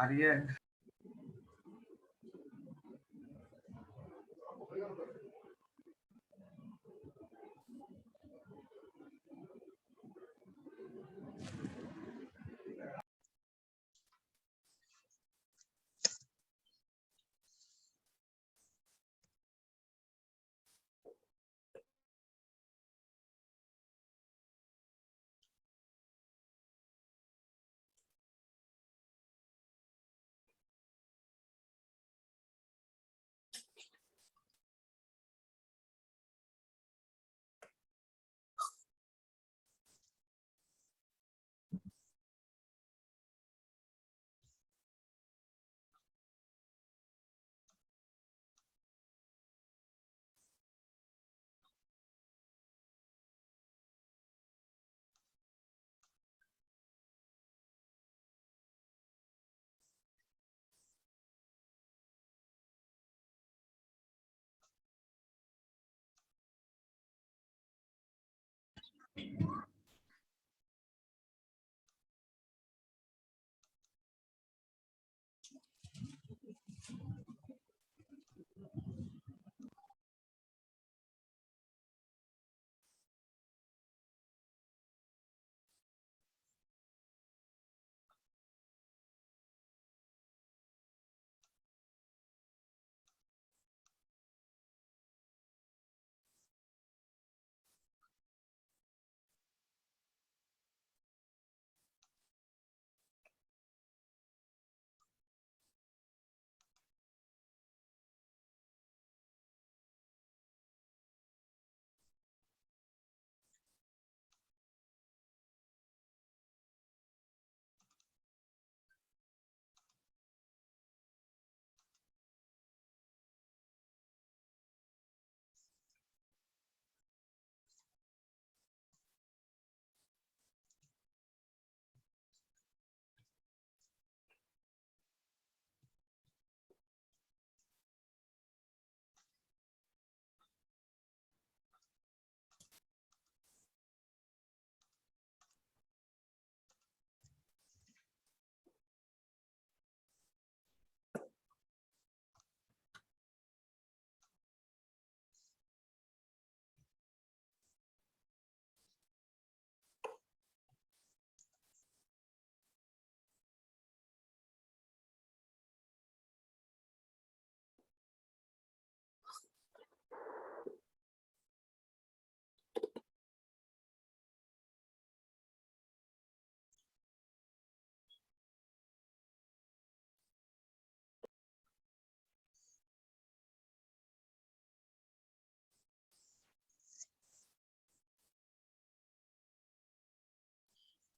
Aryan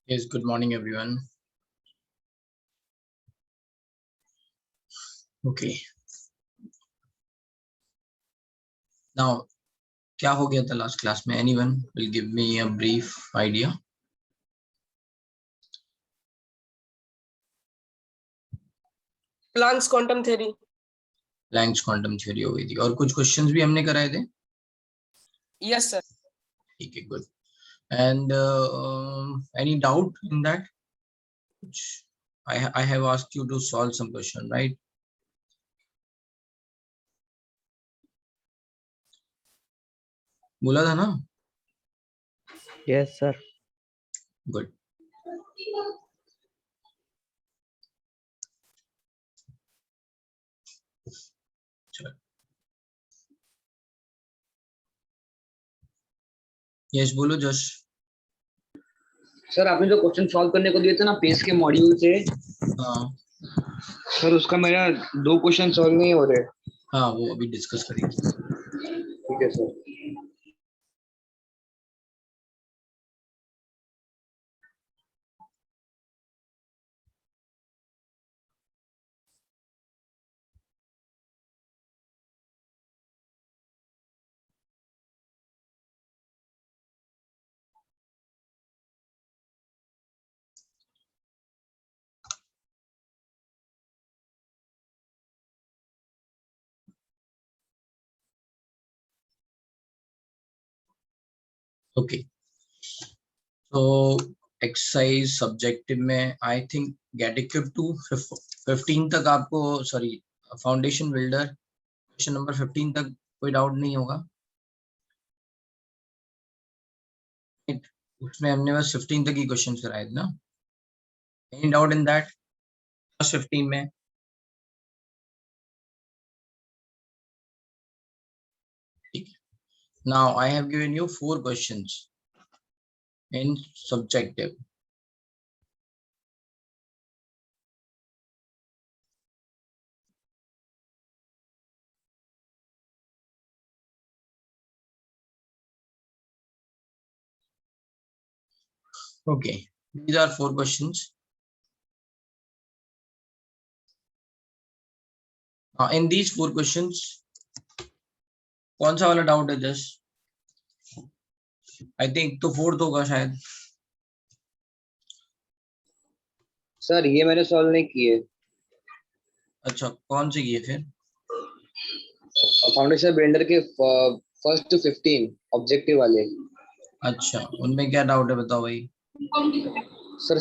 Yes, good morning, everyone. Okay. Now, क्या हो गया था last class में? Anyone will give me a brief idea? Planck's quantum theory. Planck's quantum theory हो गई थी और कुछ क्वेश्चंस भी हमने कराए थे। Yes sir. ठीक है, good. And any doubt in that? I have asked you to solve some question, right? बोला था ना? Yes, sir. Good. चलो यस बोलो जश। सर आपने जो क्वेश्चन सॉल्व करने को दिए थे ना पेस के मॉड्यूल से, हाँ सर उसका मेरा 2 क्वेश्चन सॉल्व नहीं हो रहे। हाँ, वो अभी डिस्कस करेंगे। ठीक है सर। ओके, तो एक्सरसाइज सब्जेक्टिव में I think get equip to 15 तक आपको, sorry foundation builder question number 15 तक कोई डाउट नहीं होगा। उसमें हमने बस 15 तक ही क्वेश्चन कराए थे ना। Any doubt in that? First 15 में ठीक है। Now I have given you 4 questions in subjective. Okay, these are 4 questions. In these 4 questions, कौन सा वाला डाउट है जस्ट? आई थिंक तो 4th होगा शायद। सर ये मैंने सॉल्व नहीं किए। अच्छा, कौन से किए फिर? फाउंडेशन बिल्डर के फर्स्ट 15 ऑब्जेक्टिव वाले। अच्छा, उनमें क्या डाउट है बताओ भाई। Sir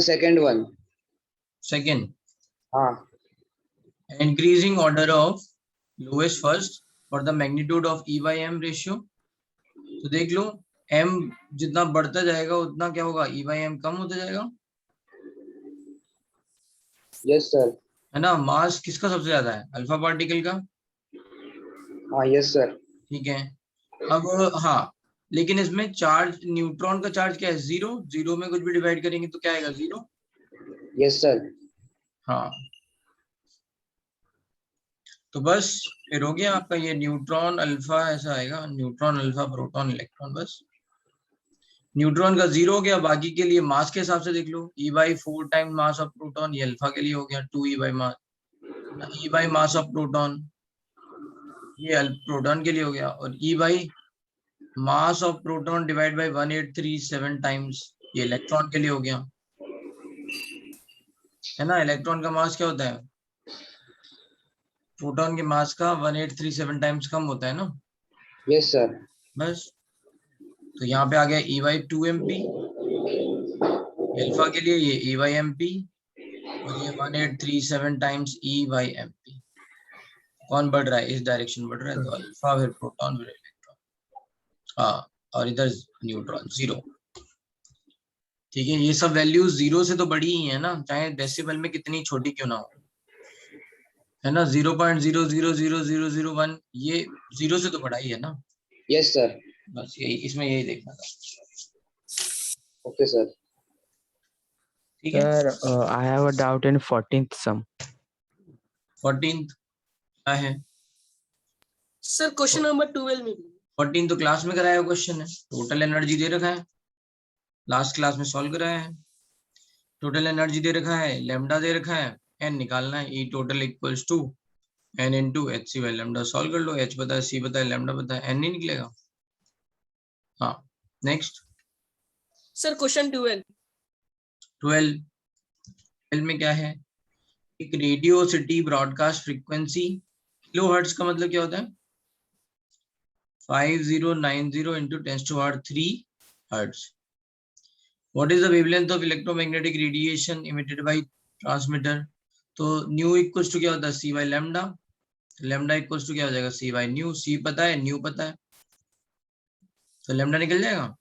second one. सेकंड, हाँ increasing order of lowest first for the magnitude of e by m ratio. तो देख लो, एम जितना बढ़ता जाएगा उतना क्या होगा, ई बाई एम कम होता जाएगा, यस सर। है ना। मास किसका सबसे ज्यादा है? अल्फा पार्टिकल का। हाँ यस सर। ठीक है, अब हाँ, लेकिन इसमें चार्ज, न्यूट्रॉन का चार्ज क्या है? 0। 0 में कुछ भी डिवाइड करेंगे तो क्या आएगा? 0। Yes sir. हाँ, तो बस फिर हो गया आपका ये न्यूट्रॉन अल्फा, ऐसा आएगा न्यूट्रॉन अल्फा प्रोटॉन इलेक्ट्रॉन। बस न्यूट्रॉन का 0 हो गया। बाकी के लिए मास के हिसाब से देख लो, E by 4 time mass of proton, ये अल्फा के लिए हो गया 2 E by mass, E by mass of proton ये प्रोटॉन के लिए हो गया, और E by mass of proton divide by 1837 times ये इलेक्ट्रॉन के लिए हो गया, है ना। इलेक्ट्रॉन का मास क्या होता है? प्रोटॉन के मास का 1837 टाइम्स कम होता है ना। Yes sir. बस, तो यहाँ पे आ गया ई बाई 2 एम पी अल्फा के लिए, ये ई बाई एम पी, और ये 1837 times e by m p. कौन बढ़ रहा है? इस डायरेक्शन बढ़ रहा है, तो अल्फा फिर प्रोटॉन फिर इलेक्ट्रॉन। हाँ, और इधर न्यूट्रॉन 0। ठीक है, ये सब वैल्यूज 0 से तो बड़ी ही है ना, चाहे डेसिमल में कितनी छोटी क्यों ना हो, है ना। 0.000001 ये 0 से तो बड़ा ही है ना। Yes sir. बस यही, इसमें यही देखना था। Okay sir. ठीक है, Sir, I have a doubt in 14th sum. 14th क्या है? सर क्वेश्चन नंबर 12 में 14 तो क्लास में कराया क्वेश्चन है, टोटल एनर्जी दे रखा है, लास्ट क्लास में सॉल्व कराया है। टोटल एनर्जी दे रखा है, लेमडा दे रखा है, एन निकालना है, E total equals to N into H C by lambda. Solve कर लो, एच पता है, सी पता है, लेमडा पता है, एन नहीं निकलेगा। हाँ, नेक्स्ट सर क्वेश्चन 12 12 में क्या है? एक radio city broadcast frequency, kilohertz का मतलब क्या होता है? 5090 into 10⁻³ hertz. What is the wavelength of electromagnetic radiation emitted by transmitter? तो न्यू इक्वल्स टू क्या होता है? C by lambda. Lambda equals to क्या हो जाएगा? सी बाई न्यू। सी पता है, न्यू पता है, तो लेमडा निकल जाएगा।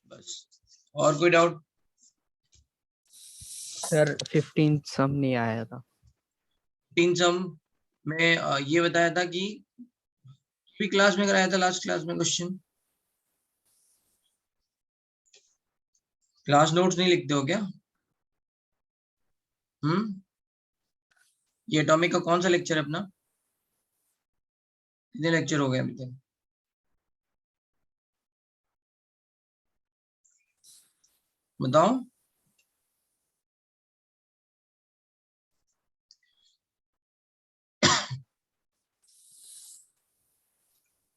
बस, और कोई डाउट? Sir, 15th sum नहीं आया था। 15 सम मैं ये बताया था कि भी क्लास में कराया था, लास्ट क्लास में क्वेश्चन। क्लास नोट्स नहीं लिखते हो क्या? ये एटॉमिक का कौन सा लेक्चर है अपना? कितने लेक्चर हो गए अभी तक? बताओ।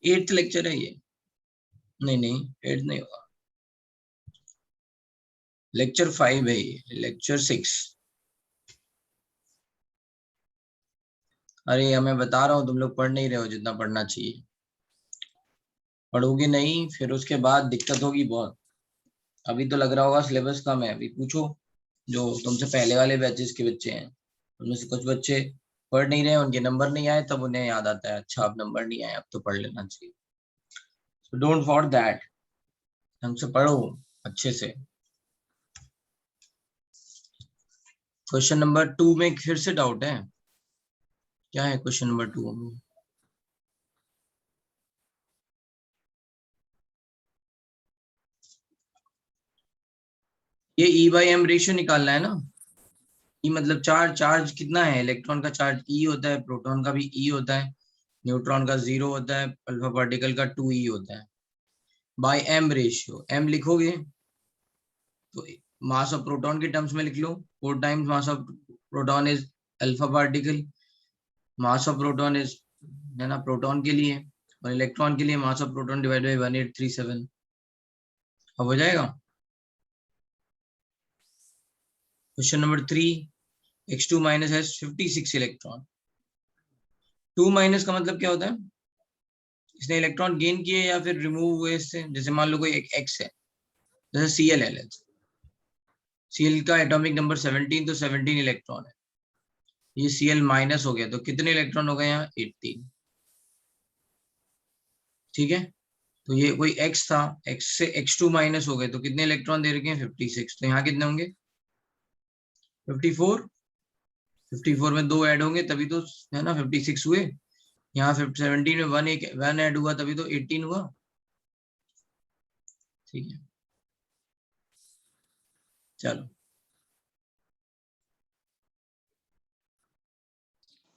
8th लेक्चर है ये? नहीं नहीं, 8th नहीं होगा, लेक्चर 5 है ये, लेक्चर 6। अरे मैं बता रहा हूँ, तुम लोग पढ़ नहीं रहे हो जितना पढ़ना चाहिए। पढ़ोगे नहीं फिर उसके बाद दिक्कत होगी बहुत। अभी तो लग रहा होगा सिलेबस कम है, अभी पूछो जो तुमसे पहले वाले बैचेस के बच्चे हैं, उनमें से कुछ बच्चे पढ़ नहीं रहे, उनके नंबर नहीं आए, तब उन्हें याद आता है अच्छा अब नंबर नहीं आए, अब तो पढ़ लेना चाहिए। सो डोंट फॉर दैट, ढंग से पढ़ो अच्छे से। क्वेश्चन नंबर 2 में फिर से डाउट है, क्या है क्वेश्चन नंबर 2 में? ये ई बाई एम रेशियो निकालना है ना। ई मतलब चार्ज, चार्ज कितना है, इलेक्ट्रॉन का चार्ज ई होता है, प्रोटॉन का भी ई होता है, न्यूट्रॉन का 0 होता है, अल्फा पार्टिकल का 2e होता है। बाय एम रेशियो, एम लिखोगे तो मास ऑफ प्रोटॉन के टर्म्स में लिख लो, 4 times mass of proton is alpha particle, mass of proton is, है ना, प्रोटॉन के लिए, और इलेक्ट्रॉन के लिए मास ऑफ प्रोटॉन डिवाइड बाई 1837। अब हो जाएगा। Question number 3, x2 minus has 56 electron. 2 minus का मतलब क्या होता है? इसने इलेक्ट्रॉन गेन किए या फिर रिमूव हुए इससे। जैसे मान लो कोई एक एक्स है, जैसे Cl है, Cl का एटॉमिक नंबर 17, तो 17 इलेक्ट्रॉन है। ये Cl माइनस हो गया तो कितने इलेक्ट्रॉन हो गए यहाँ? 18। ठीक है, तो ये कोई x था, x से x2 माइनस हो गए तो कितने इलेक्ट्रॉन दे रखे हैं? 56। तो यहाँ कितने होंगे? 54। 54 में 2 ऐड होंगे तभी तो, है ना, 56 हुए। यहाँ 17 में 1 ऐड हुआ तभी तो 18 हुआ। ठीक है, चलो।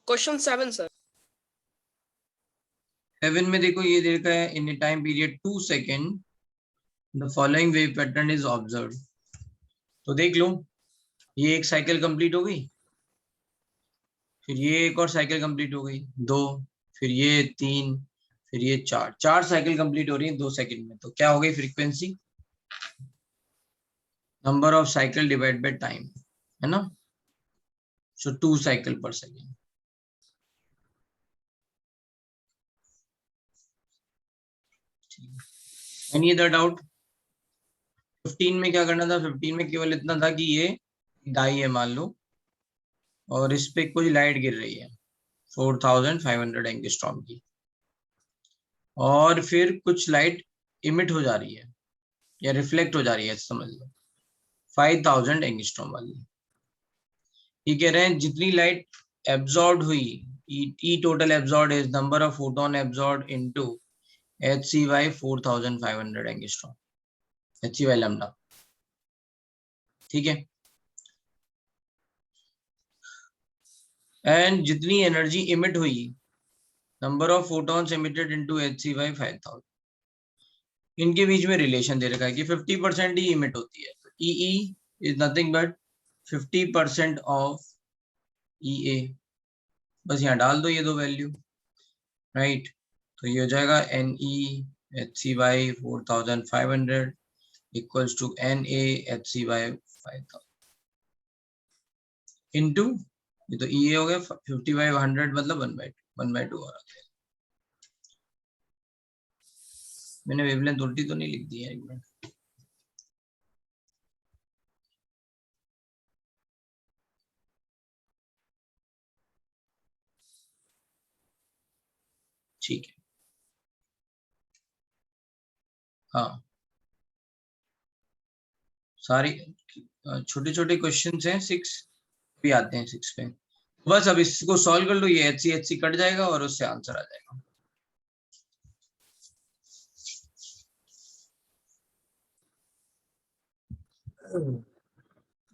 Question 7, sir. 7 में देखो ये दे रखा है, in time period 2 second the following wave pattern is observe. तो देख लो, ये एक साइकिल कंप्लीट हो गई, फिर ये एक और साइकिल कंप्लीट हो गई 2, फिर ये 3, फिर ये 4, 4 साइकिल कंप्लीट हो रही है 2 सेकंड में। तो क्या हो गई frequency? Number of cycle divide by time, है ना। सो 2 साइकिल पर सेकेंड। Any other doubt? 15 में क्या करना था? 15 में केवल इतना था कि ये डाई है मान लो, और इस पे कुछ लाइट गिर रही है 4500 एंगस्ट्रॉम की, और फिर कुछ लाइट इमिट हो जा रही है या रिफ्लेक्ट हो जा रही है, समझ लो 5000 एंगस्ट्रॉम वाली। ये कह रहे हैं जितनी लाइट एब्जॉर्ब हुई, E total absorb is number of photon absorb into HC by 4500 angstrom, HC by lambda. ठीक है, एंड जितनी एनर्जी इमिट हुई, number of photons emitted into HC by 5000, इनके बीच में रिलेशन दे रखा है कि 50% ही इमिट होती है। तो EE is nothing but 50% of EA। बस यहाँ डाल दो ये दो वैल्यू, राइट। तो ये हो जाएगा NE HC by 4500 equals to NA HC by 5000 into, ये तो EA हो गया 50/100 मतलब 1/2 आ रहा है। मैंने वेवलेंथ उल्टी तो नहीं लिख दी है? एक मिनट, ठीक है। हाँ, सारे छोटे छोटे क्वेश्चन हैं, 6 भी आते हैं 6 पे। बस अब इसको सॉल्व कर लो, ये HC कट जाएगा और उससे आंसर आ जाएगा।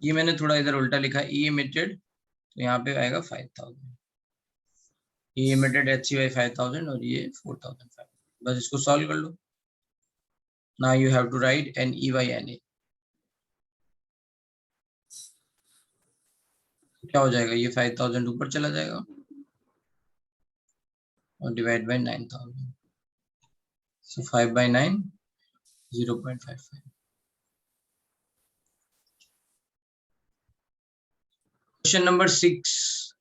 ये मैंने थोड़ा इधर उल्टा लिखा है, ई इमिटेड, तो यहाँ पे आएगा 5000, ई इमिटेड HC by 5000 और ये 4500। बस इसको सॉल्व कर लो। Now you have to write NE by NA। क्या हो जाएगा, ये 5000 ऊपर चला जाएगा और divide by 9000, so 5 by 9 0.55। Question number 6,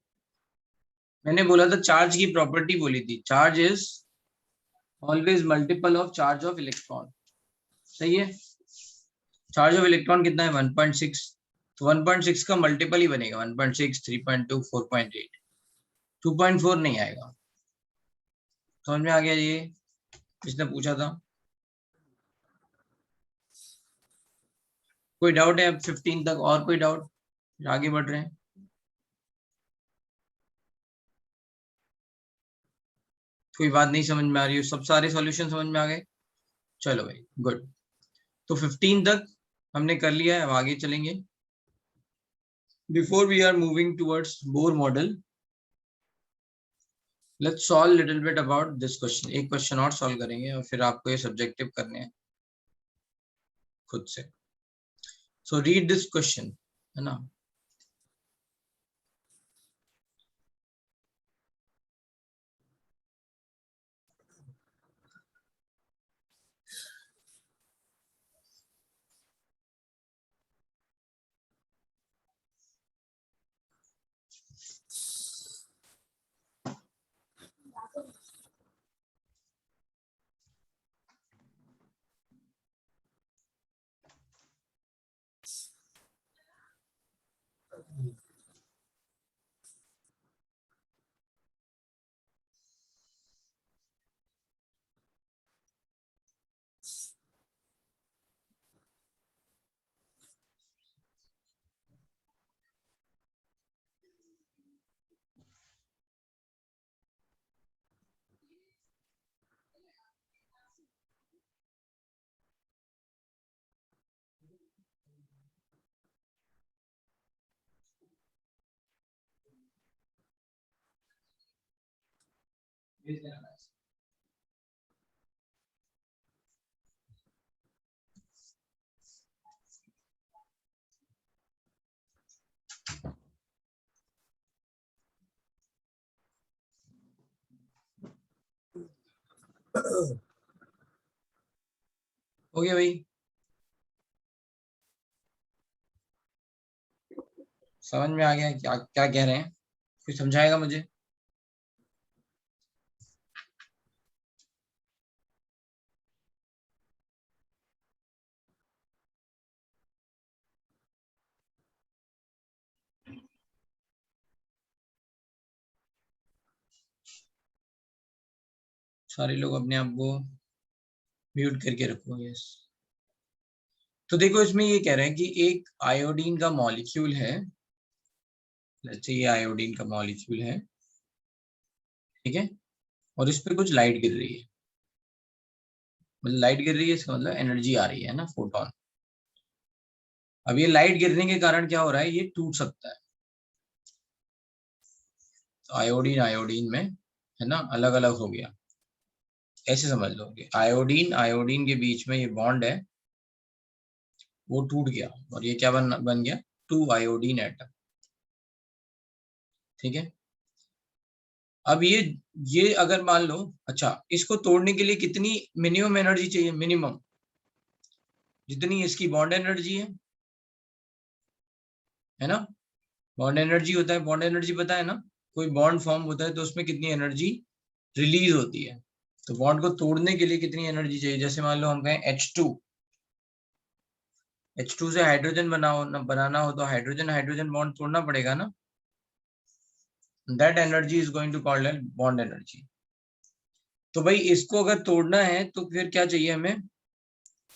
मैंने बोला था चार्ज की प्रॉपर्टी बोली थी, charge is always multiple of charge of electron. सही है, चार्ज ऑफ इलेक्ट्रॉन कितना है 1.6, तो 1.6 का मल्टीपल ही बनेगा 1.6, 3.2, 4.8, 2.4 नहीं आएगा। समझ में आ गया ये, इसने पूछा था। कोई डाउट है अब 15 तक, और कोई डाउट, आगे बढ़ रहे हैं। कोई बात नहीं समझ में आ रही है, सब सारे सॉल्यूशन समझ में आ गए, चलो भाई गुड। तो 15 तक हमने कर लिया है, अब आगे चलेंगे। Before we are moving towards Bohr model, let's solve little bit about this question. एक क्वेश्चन और सॉल्व करेंगे और फिर आपको ये सब्जेक्टिव करने हैं खुद से। सो रीड दिस क्वेश्चन, है ना। हो गया भाई, समझ में आ गया क्या क्या कह रहे हैं, कुछ समझाएगा मुझे। सारे लोग अपने आप को म्यूट करके रखो, यस। तो देखो इसमें ये कह रहे हैं कि एक आयोडीन का मॉलिक्यूल है, ये आयोडीन का मॉलिक्यूल है, ठीक है, और इस पे कुछ लाइट गिर रही है, मतलब लाइट गिर रही है इसका मतलब एनर्जी आ रही है ना, फोटोन। अब ये लाइट गिरने के कारण क्या हो रहा है, ये टूट सकता है। तो आयोडीन आयोडीन में, है ना, अलग अलग हो गया, ऐसे समझ लो कि आयोडीन आयोडीन के बीच में ये बॉन्ड है, वो टूट गया और ये क्या बन गया, 2 आयोडीन एटम, ठीक है। अब ये अगर मान लो, अच्छा, इसको तोड़ने के लिए कितनी मिनिमम एनर्जी चाहिए, मिनिमम जितनी इसकी बॉन्ड एनर्जी है ना। बॉन्ड एनर्जी होता है, बॉन्ड एनर्जी पता है ना, कोई बॉन्ड फॉर्म होता है तो उसमें कितनी एनर्जी रिलीज होती है। तो बॉन्ड को तोड़ने के लिए कितनी एनर्जी चाहिए, जैसे मान लो हम कहें H2 से हाइड्रोजन बनाना हो तो हाइड्रोजन हाइड्रोजन बॉन्ड तोड़ना पड़ेगा ना, that energy is going to called as bond energy. तो भाई इसको अगर तोड़ना है तो फिर क्या चाहिए हमें,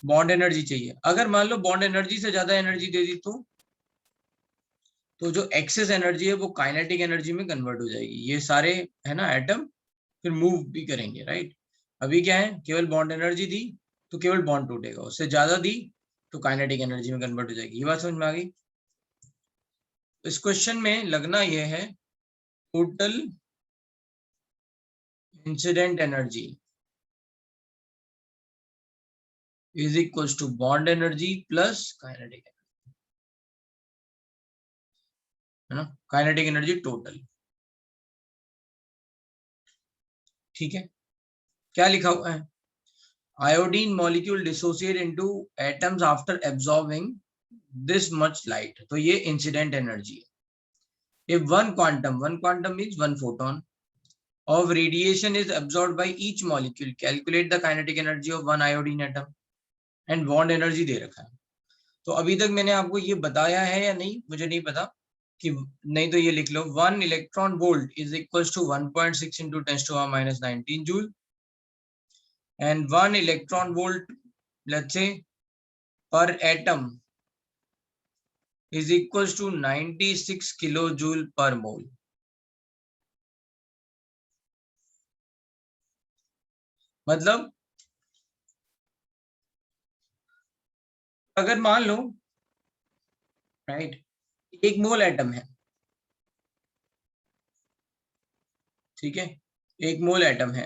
बॉन्ड एनर्जी चाहिए। अगर मान लो बॉन्ड एनर्जी से ज्यादा एनर्जी दे दी तो तो जो एक्सेस एनर्जी है वो काइनेटिक एनर्जी में कन्वर्ट हो जाएगी। ये सारे है ना एटम फिर मूव भी करेंगे, राइट। अभी क्या है, केवल बॉन्ड एनर्जी दी तो केवल बॉन्ड टूटेगा, उससे ज्यादा दी तो काइनेटिक एनर्जी में कन्वर्ट हो जाएगी। ये बात समझ में आ गई। इस क्वेश्चन में लगना यह है total incident energy is equal to bond energy plus kinetic, है ना, काइनेटिक एनर्जी टोटल। ठीक है, क्या लिखा हुआ है, iodine molecule dissociate into atoms after absorbing this much light. तो ये इंसिडेंट एनर्जी है। If one quantum means one photon of radiation is absorbed by each molecule, calculate the kinetic energy of one iodine atom and bond energy दे रखा है। तो अभी तक मैंने आपको ये बताया है या नहीं मुझे नहीं पता, कि नहीं तो ये लिख लो, 1 electron volt is equal to 1.6 into 10⁻⁻19 joule and 1 electron volt, let's say, per atom is equals to 96 kilojoule per mole। मतलब अगर मान लो, राइट, एक मोल एटम है, ठीक है, एक मोल एटम है,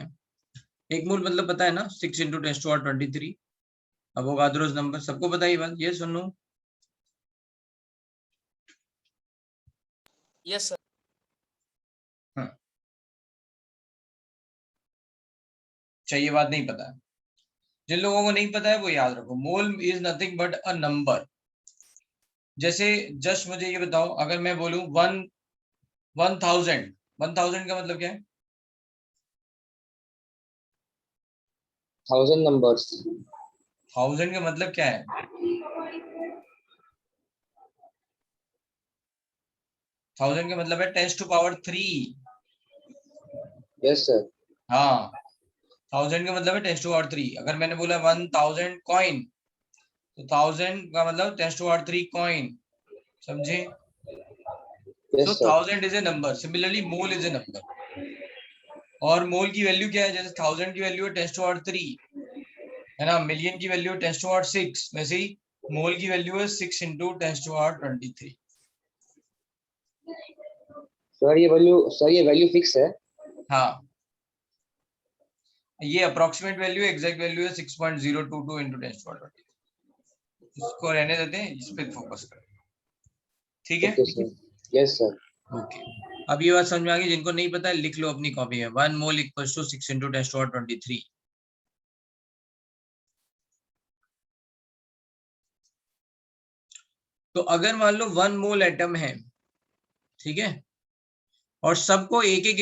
एक मोल मतलब पता है ना, 6 into 10⁻23 अवोगाद्रोस नंबर, सबको पता है ये बात, ये सुनो। Yes, sir. हाँ, चाहिए बात नहीं पता है, जिन लोगों को नहीं पता है वो याद रखो, mole is nothing but a number. जैसे जस्ट मुझे ये बताओ, अगर मैं बोलूं 1000 का मतलब क्या है? 1000 numbers. 1000 का मतलब क्या है? 1000 का मतलब है 10⁻3। Yes, sir. हाँ, 1000 का मतलब है 10⁻3। अगर मैंने बोला 1000 कॉइन, तो 1000 का मतलब 10⁻3 कॉइन, समझे? Yes, तो sir. 1000 is a number, similarly mole is a number. और मोल की वैल्यू क्या है? जैसे 1000 की वैल्यू है 10⁻3, है ना, मिलियन की वैल्यू है 10⁻6, वैसे ही मोल की वैल्यू है 6 into 10⁻23। सर ये वैल्यू फिक्स है? हाँ, ये अप्रोक्सीमेट वैल्यू है, एग्जैक्ट वैल्यू है 6.022 into 10⁻23। इसको रहने देते हैं, इस पे फोकस करें, ठीक है? Okay sir. Yes sir. Okay, अब ये बात समझ में आ गई? जिनको नहीं पता है लिख लो अपनी कॉपी में, 1 मोल इक्वल्स टू 6 into 10⁻23। तो अगर मान लो 1 मोल एटम है, ठीक है, और सबको एक एक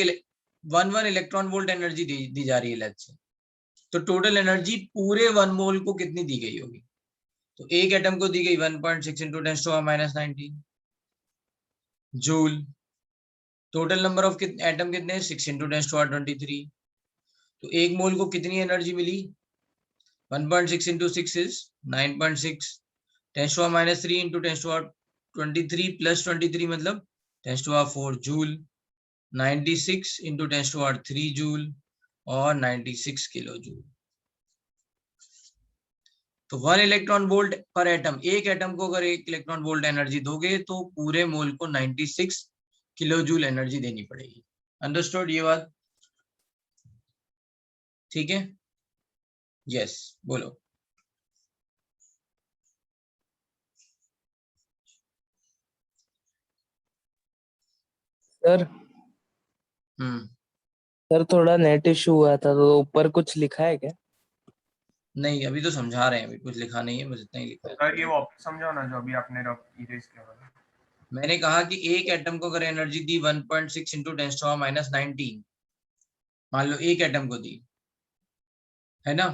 1 इलेक्ट्रॉन वोल्ट एनर्जी दी जा रही है, लेट्स से, तो टोटल एनर्जी पूरे 1 मोल को कितनी दी गई होगी? तो एक एटम को दी गई 1.6 into 10⁻19 joule. Total number of atom कितने? 6 into 10⁻23। तो एक मोल को कितनी energy milli? 1.6 into 6 is 9.6, 10⁻³ into 10⁻23 plus 23 मतलब 10⁻4 जूल, 96 into 10⁻3 जूल और 96 किलो जूल। तो 1 इलेक्ट्रॉन वोल्ट पर एटम, एक एटम को अगर 1 इलेक्ट्रॉन वोल्ट एनर्जी दोगे तो पूरे मोल को 96 किलो जूल एनर्जी देनी पड़ेगी। अंडरस्टूड ये बात? ठीक है, यस, बोलो। सर हम्म, सर थोड़ा नेट इशू हुआ था तो ऊपर कुछ लिखा है क्या? नहीं अभी तो समझा रहे हैं, अभी कुछ लिखा नहीं है, बस इतना ही लिखा है। सर ये वापस समझाओ ना जो अभी आपने इरेज किया था। मैंने कहा कि एक एटम को अगर एनर्जी दी 1.6 into 10⁻19, मान लो एक एटम को दी, है ना,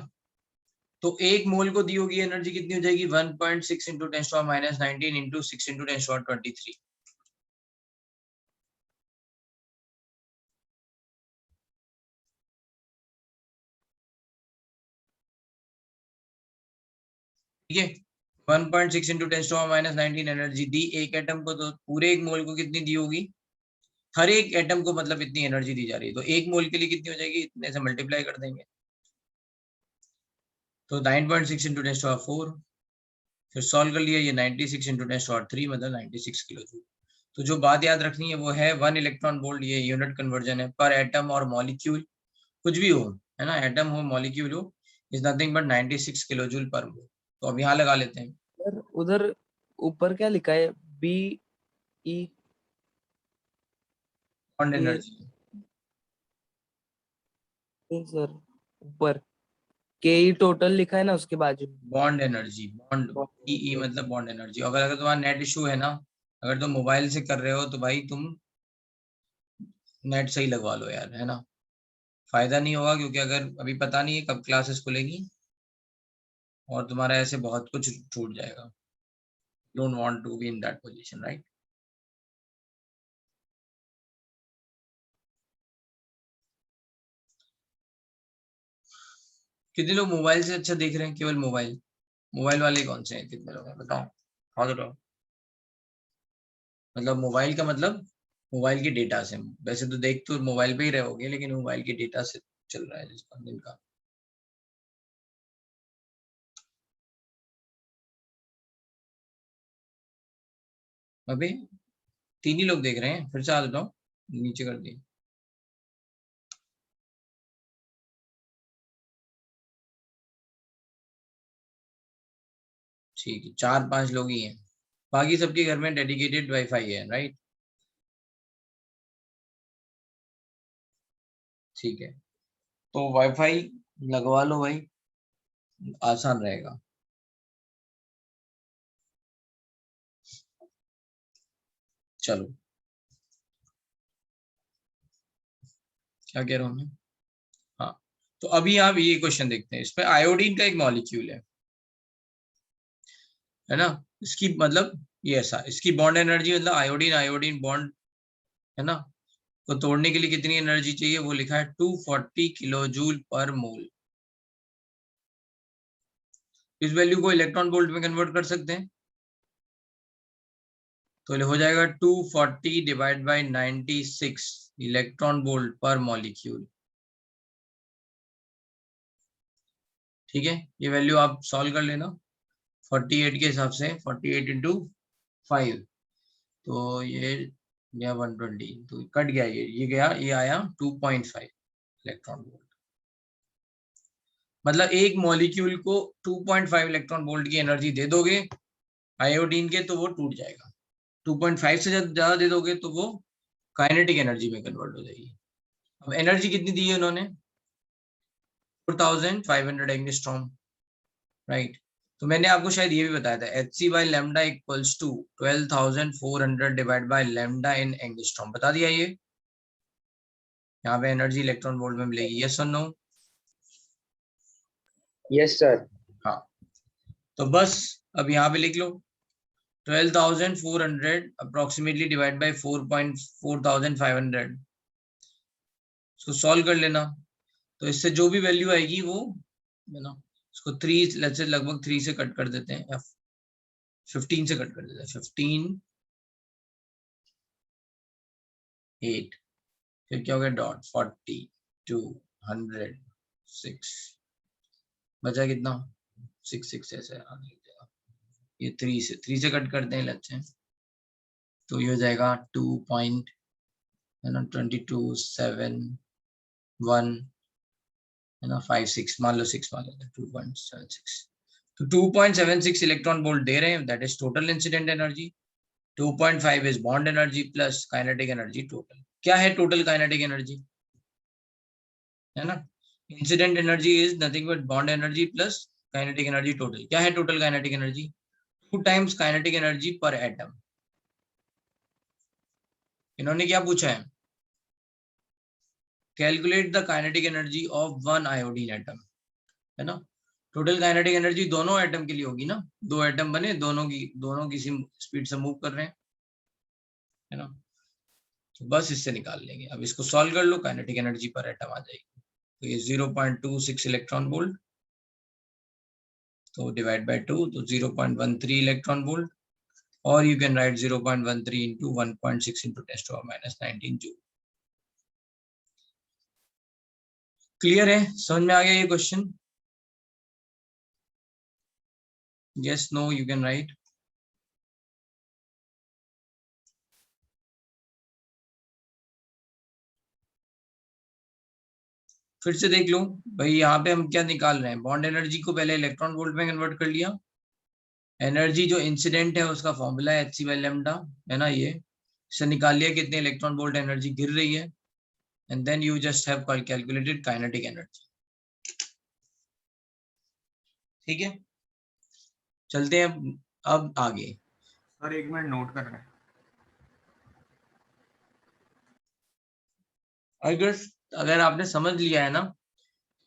तो एक मोल को दी होगी एनर्जी कितनी हो जाएगी? 1.6 into 10⁻19 into 6 into 10⁻23। ठीक है, 1.6 into 10⁻⁻19 एनर्जी दी एक एटम को, तो पूरे एक मोल को कितनी दी होगी? हर एक एटम को मतलब इतनी एनर्जी दी जा रही है, तो एक मोल के लिए कितनी हो जाएगी? इतने से मल्टीप्लाई कर देंगे, तो 9.6 into 10⁻4, फिर सॉल्व कर लिया, ये 96 into 10⁻3 मतलब 96 किलो जूल। तो जो बात याद रखनी है वो है 1 इलेक्ट्रॉन वोल्ट, ये यूनिट कन्वर्जन है पर एटम और मॉलिक्यूल, कुछ भी हो, है ना, एटम हो मॉलिक्यूल हो, is nothing but 96 kilo joule per mole. तो अब यहाँ लगा लेते हैं। सर उधर ऊपर क्या लिखा है? बी ई बॉन्ड ये एनर्जी, सर ऊपर के ई टोटल लिखा है ना उसके बाजू में। बॉन्ड एनर्जी, बॉन्ड ई मतलब बॉन्ड एनर्जी। अगर अगर तुम्हारा नेट इशू है ना, अगर तुम मोबाइल से कर रहे हो तो भाई तुम नेट सही लगवा लो यार, है ना, फायदा नहीं होगा, क्योंकि अगर अभी पता नहीं है कब क्लासेस खुलेगी और तुम्हारा ऐसे बहुत कुछ छूट जाएगा। Don't want to be in that position, right? कितने लोग मोबाइल से अच्छा देख रहे हैं? केवल मोबाइल, मोबाइल वाले कौन से हैं? कितने लोग हैं बताओ, हाथ उठाओ। मतलब मोबाइल का मतलब मोबाइल के डेटा से, वैसे तो देख तो मोबाइल पे ही रहोगे, लेकिन मोबाइल के डेटा से चल रहा है जिसका जिनका। अभी 3 ही लोग देख रहे हैं, फिर से हाथ उठाओ, नीचे कर दिए। ठीक है, 4-5 लोग ही हैं, बाकी सबके घर में डेडिकेटेड वाईफाई है, राइट? ठीक है, तो वाईफाई लगवा लो भाई, आसान रहेगा। चलो, क्या कह रहा हूँ मैं? हाँ, तो अभी आप ये क्वेश्चन देखते हैं, इसमें आयोडीन का एक मॉलिक्यूल है ना, इसकी मतलब ये ऐसा, इसकी बॉन्ड एनर्जी मतलब आयोडीन आयोडीन बॉन्ड, है ना, को तोड़ने के लिए कितनी एनर्जी चाहिए? वो लिखा है 240 किलो जूल पर मोल। इस वैल्यू को इलेक्ट्रॉन वोल्ट में कन्वर्ट कर सकते हैं, तो हो जाएगा 240 डिवाइड बाय 96 इलेक्ट्रॉन वोल्ट पर मॉलिक्यूल। ठीक है, ये वैल्यू आप सॉल्व कर लेना 48 के हिसाब से, 48 इंटू 5, तो ये गया 120, तो कट गया, ये गया, ये आया 2.5 इलेक्ट्रॉन वोल्ट। मतलब एक मॉलिक्यूल को 2.5 इलेक्ट्रॉन वोल्ट की एनर्जी दे दोगे आयोडीन के, तो वो टूट जाएगा। 2.5 से ज्यादा दे दोगे तो वो काइनेटिक एनर्जी में कन्वर्ट हो जाएगी। अब एनर्जी कितनी दी है उन्होंने? 4500 एंगस्ट्रॉम, राइट? तो मैंने आपको शायद ये भी बताया था, Hc by lambda equals to 12,400 divide by lambda in angstrom, बता दिया ये। यहाँ पे एनर्जी इलेक्ट्रॉन वोल्ट में मिलेगी, यस और नो? Yes sir. हाँ, तो बस अब यहाँ पे लिख लो 12,400 अप्रोक्सीमेटली डिवाइड बाय 4,500, इसको सॉल्व कर लेना, तो इससे जो भी वैल्यू आएगी वो, है ना, इसको 3 से लगभग 3 से कट कर देते हैं, या 15 से कट कर देते हैं, 15 8, फिर क्या हो गया डॉट 40 200 6, बचा कितना? 6 ऐसे आगे जाएगा, ये 3 से कट करते हैं, लेते हैं, तो ये हो जाएगा 2.2271, है ना, 5-6 मान लो, 6 मान लेते हैं, 2.76, तो 2.76 इलेक्ट्रॉन वोल्ट दे रहे हैं, that is total incident energy. 2.5 is bond energy plus kinetic energy total. क्या है टोटल काइनेटिक एनर्जी? है ना, incident energy is nothing but bond energy plus kinetic energy total. क्या है total kinetic energy? 2 times kinetic energy पर atom. इन्होंने क्या पूछा है? Calculate the kinetic energy of 1 iodine atom, है ना। टोटल काइनेटिक एनर्जी दोनों एटम के लिए होगी ना, 2 एटम बने, दोनों किसी स्पीड से मूव कर रहे हैं, है ना, तो बस इससे निकाल लेंगे। अब इसको सॉल्व कर लो, काइनेटिक एनर्जी पर एटम आ जाएगी, तो ये 0.26 इलेक्ट्रॉन वोल्ट तो divide by 2, तो 0.13 electron volt, or you can write 0.13 into 1.6 into 10 to the minus 19 joule. Clear है? समझ में आ गया ये question? Yes, no, you can write. फिर से देख लो भाई, यहाँ पे हम क्या निकाल रहे हैं? बॉन्ड एनर्जी को पहले इलेक्ट्रॉन वोल्ट में कन्वर्ट कर लिया, एनर्जी जो इंसिडेंट है उसका फॉर्मूला है hc by lambda, है ना? ये इससे निकाल लिया कितने इलेक्ट्रॉन वोल्ट एनर्जी गिर रही है, and then you just have calculated kinetic energy. ठीक है, चलते हैं अब आगे। सर एक मिनट नोट कर रहे हैं। अगर आपने समझ लिया है ना,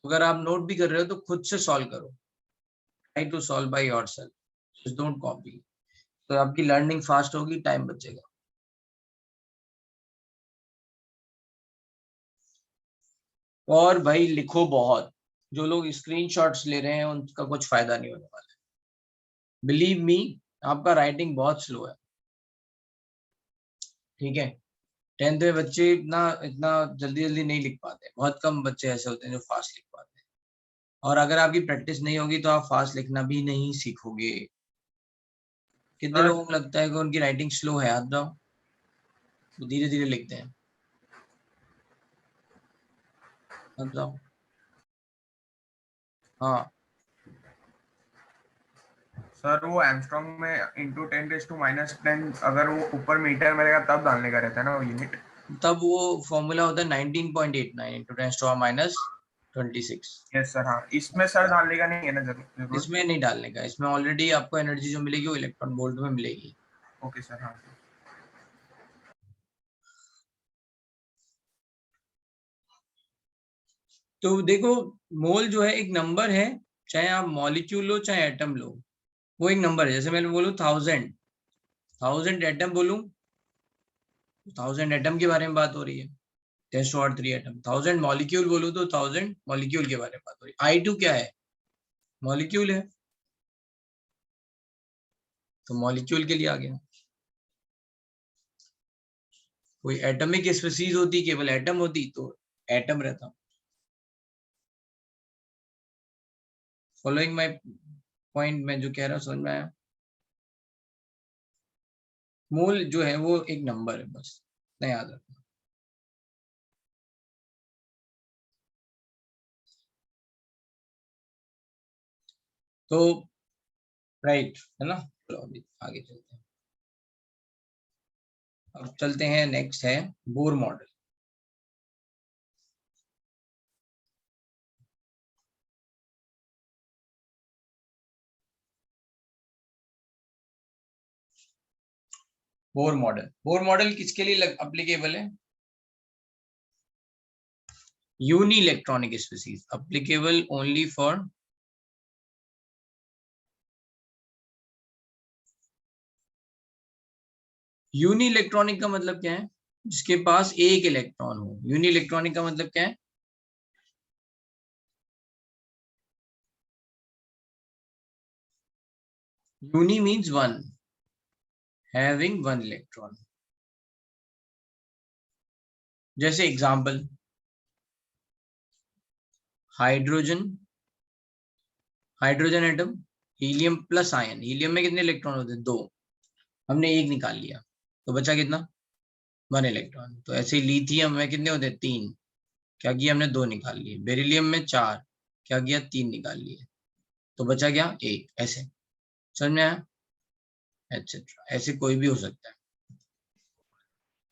अगर आप नोट भी कर रहे हो तो खुद से सॉल्व करो, try to solve by yourself, just don't copy. तो आपकी लर्निंग फास्ट होगी, टाइम बचेगा। और भाई लिखो बहुत, जो लोग स्क्रीनशॉट्स ले रहे हैं उनका कुछ फायदा नहीं होने वाला है। बिलीव मी, आपका राइटिंग बहुत स्लो है। ठीक है, 10th में बच्चे इतना इतना जल्दी जल्दी नहीं लिख पाते, बहुत कम बच्चे ऐसे होते हैं जो फास्ट लिख पाते हैं। और अगर आपकी प्रैक्टिस नहीं होगी तो आप फास्ट लिखना भी नहीं सीखोगे। कितने सर लोगों को लगता है कि उनकी राइटिंग स्लो है? हाथ जाओ, वो धीरे धीरे लिखते हैं। हाथ जाओ। हाँ, सर वो एंगस्ट्रॉम में इंटू 10⁻⁻10 अगर वो ऊपर मीटर में रहेगा तब डालने का रहता है ना वो यूनिट। तब वो फॉर्मूला होता है 19.89 इंटू 10⁻26। यस सर, हाँ इसमें सर डालने का नहीं है ना जरूरत। इसमें नहीं डालने का, इसमें ऑलरेडी आपको एनर्जी जो मिलेगी वो इलेक्ट्रॉन वोल्ट में मिलेगी। ओके सर, हाँ। तो देखो, मोल जो है एक नंबर है, चाहे आप मॉलिक्यूल लो चाहे एटम लो, वो एक नंबर है। जैसे मैंने बोलूं 1000 एटम बोलूं, 1000 एटम के बारे में बात हो रही है, 10⁻³ एटम। 1000 मॉलिक्यूल बोलूं तो 1000 मॉलिक्यूल के बारे में बात हो रही है। I2 क्या है? मॉलिक्यूल है, तो मॉलिक्यूल के लिए आ गया। कोई एटमिक स्पीसीज होती, केवल एटम होती तो एटम रहता। फॉलोइंग माय पॉइंट, मैं जो कह रहा हूँ समझ में आया? मोल जो है वो एक नंबर है, बस नहीं याद रखना। तो राइट है ना? चलो अभी आगे चलते हैं। अब चलते हैं, नेक्स्ट है बोर मॉडल। बोर मॉडल किसके लिए अप्लीकेबल है? Unielectronic species, applicable only for unielectronic. का मतलब क्या है? जिसके पास एक इलेक्ट्रॉन हो। यूनी इलेक्ट्रॉनिक का मतलब क्या है? Uni means one, having one electron. जैसे example, hydrogen, hydrogen atom, helium plus ion. Helium में कितने इलेक्ट्रॉन होते हैं? 2, हमने एक निकाल लिया, तो बचा कितना? 1 इलेक्ट्रॉन। तो ऐसे ही लिथियम में कितने होते हैं? 3, क्या किया हमने? 2 निकाल लिए। बेरिलियम में 4, क्या किया? 3 निकाल लिए, तो बचा क्या? 1। ऐसे समझ में आया? एटसेट्रा, ऐसे कोई भी हो सकता है।